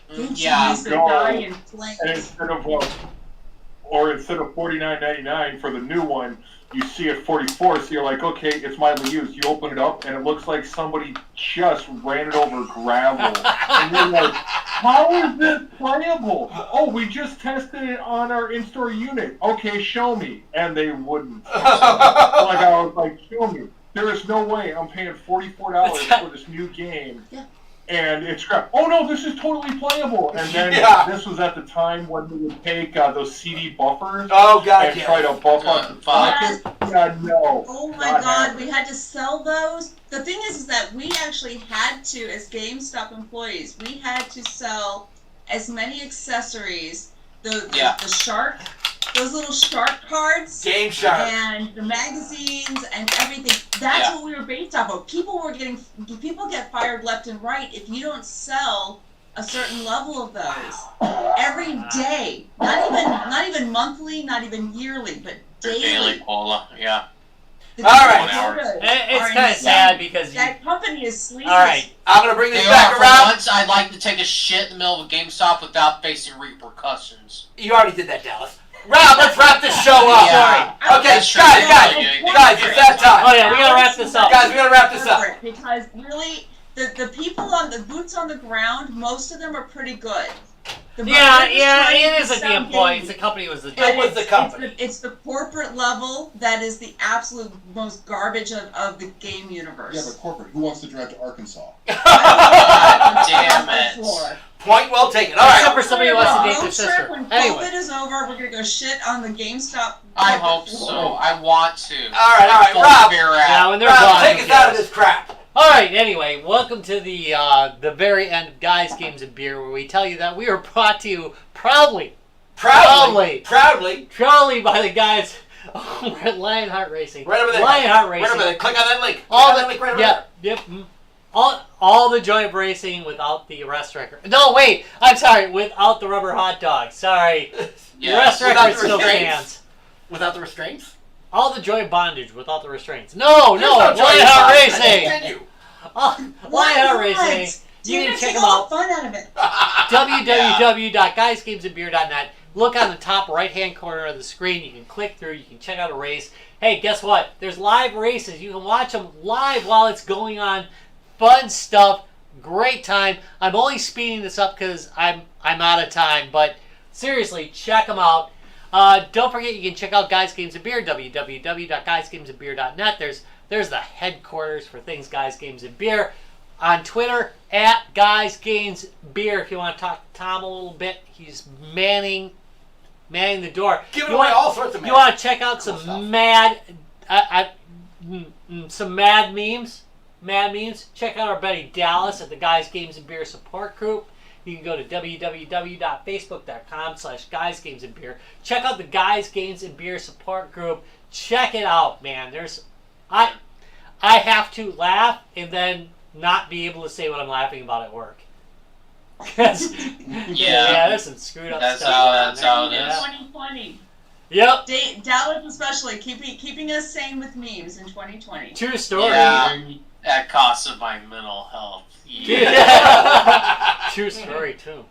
Yeah, needs to die in flames. And instead of $49.99 for the new one, you see it 44, so you're like, okay, it's mildly used. You open it up, and it looks like somebody just ran it over gravel. And you're like, how is this playable? Oh, we just tested it on our in-store unit. Okay, show me. And they wouldn't. I was like, show me. There is no way I'm paying $44 for this new game. Yeah. And it's crap. Oh no, this is totally playable. And then this was at the time when we would take those CD buffers and try to buff up the pocket. Yeah, no. Oh my God, we had to sell those. The thing is that we actually had to, as GameStop employees, we had to sell as many accessories, the shark, those little shark cards, Game Shark, and the magazines and everything. That's what we were based off of. People get fired left and right if you don't sell a certain level of those every day. Not even monthly, not even yearly, but daily. Daily cola, yeah. The All right. It's kind of sad because that company is sleazy. All right, I'm gonna bring this They back are, around. For once, I'd like to take a shit in the middle of a GameStop without facing repercussions. You already did that, Dallas. Rob, let's wrap this show up. Yeah. Okay, That's true. guys, it's that time. Oh yeah, we gotta wrap this up. Guys, we gotta wrap this up. Because really, the people on the boots on the ground, most of them are pretty good. The it isn't the employees. The company was the. It was the company. It's the corporate level that is the absolute most garbage of the game universe. Yeah, but corporate. Who wants to drive to Arkansas? Damn it. Point well taken. All right. Except for somebody who wants to date their sister. When Anyway. COVID is over, we're gonna go shit on the GameStop. I hope so. I want to. All right, Rob. Yeah, when they're Rob, gone, take us out of this crap. All right. Anyway, welcome to the very end of Guys, Games, and Beer, where we tell you that we are brought to you proudly by the guys over at Lionheart Racing. Right over there. Lionheart Racing. Right over there. Click on that link. All the joy of racing without the arrest record. No, wait. I'm sorry. Without the rubber hot dog. Sorry. The arrest record still stands. Without the restraints? All the joy of bondage without the restraints. No. Lionheart Racing. Continue. Lionheart Racing. You can check them out. Fun out of it. www.guysgamesandbeer.net. Look on the top right-hand corner of the screen. You can click through. You can check out a race. Hey, guess what? There's live races. You can watch them live while it's going on. Fun stuff. Great time. I'm only speeding this up because I'm out of time. But seriously, check them out. Don't forget you can check out Guys Games and Beer. www.guysgamesandbeer.net. There's the headquarters for things Guys Games and Beer. On Twitter at Guys Games Beer. If you want to talk to Tom a little bit, he's manning the door. Giving away all sorts of. You want to check out some mad memes? Check out our buddy Dallas at the Guys Games and Beer support group. You can go to www.facebook.com/guysgamesandbeer. Check out the Guys Games and Beer support group. Check it out, man. I have to laugh and then not be able to say what I'm laughing about at work. Yeah, there's some screwed up That's stuff. that's how it is. 2020. Yep. Dallas especially keeping us sane with memes in 2020. True story. Yeah, at cost of my mental health. True story too.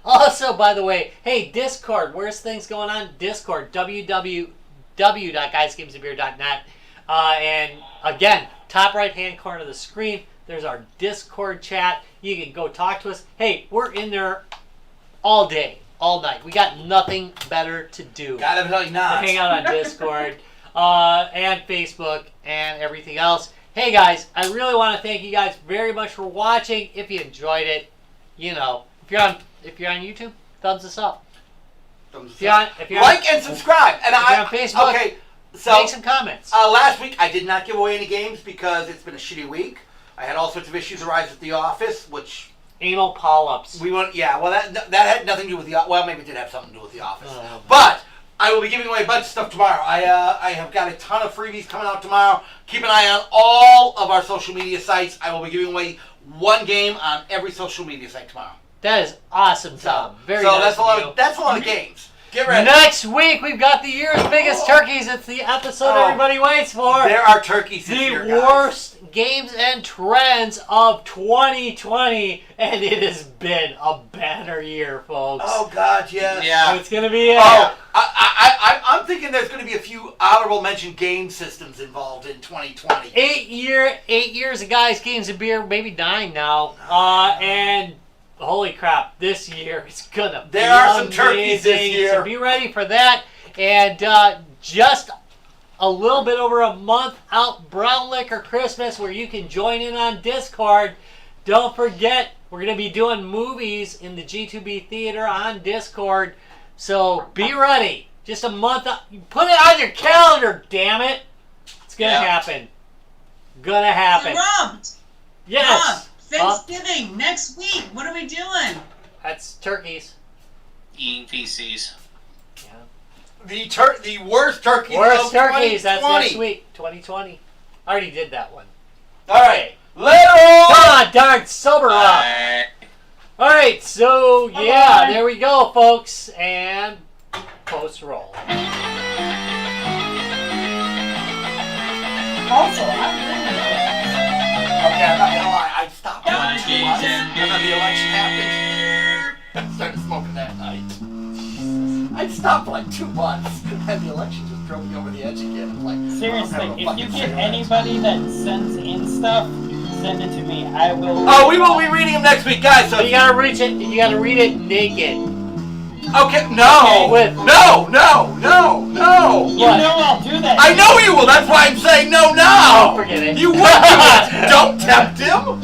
Also, by the way, hey, Discord, where's things going on? Discord, www.guysgamesandbeer.net. And again, top right-hand corner of the screen, there's our Discord chat. You can go talk to us. Hey, we're in there all day, all night. We got nothing better to do. Got everybody not. Hang out on Discord and Facebook and everything else. Hey guys, I really want to thank you guys very much for watching. If you enjoyed it, if you're on YouTube, thumbs us up. If you're on And subscribe. And if you're on Facebook, okay, so make some comments. last week I did not give away any games because it's been a shitty week. I had all sorts of issues arise at the office, which Anal polyps. well, that had nothing to do with the well, maybe it did have something to do with the office, but. I will be giving away a bunch of stuff tomorrow. I have got a ton of freebies coming out tomorrow. Keep an eye on all of our social media sites. I will be giving away one game on every social media site tomorrow. That is awesome, Tom. Very so nice that's a lot of you. that's a lot of games. Get ready. Next week we've got the year's biggest turkeys. It's the episode everybody waits for. There are turkeys this the year, guys. worst games and trends of 2020, and it has been a banner year, folks. Oh God, yes. Yeah. It's gonna be it. Oh, I'm thinking there's going to be a few honorable mention game systems involved in 2020. 8 years of Guys, Games, and Beer, maybe 9 now. And holy crap, this year is gonna be There are some turkeys this amazing. year. So be ready for that. And just a little bit over a month out, Brown Liquor Christmas, where you can join in on Discord. Don't forget, we're gonna be doing movies in the G2B theater on Discord. So be ready. Just a month out. Put it on your calendar, damn it. It's gonna happen. Gonna happen. So Rob, Yes. Thanksgiving next week. What are we doing? That's turkeys. Eating feces. Yeah. The worst turkeys Worst of turkeys. That's 2020. next week. 2020. I already did that one. All right. Later on. Come on, darn, sober up. All right. So yeah, there we go, folks, and post roll. Also, I'm Okay, I'm not gonna lie. I stopped playing 2 months, and then the election happened. I started smoking that night. I stopped for like 2 months, and the election just drove me over the edge again. I'm like, seriously, if you get anybody that sends in stuff, send it to me. I will. Oh, we will be reading them next week, guys. So You gotta reach it. You gotta read it naked. okay, no, With- no. You know I'll do that. I know you will. That's why I'm saying no now. Oh, forget it. You would do it. Don't tempt him.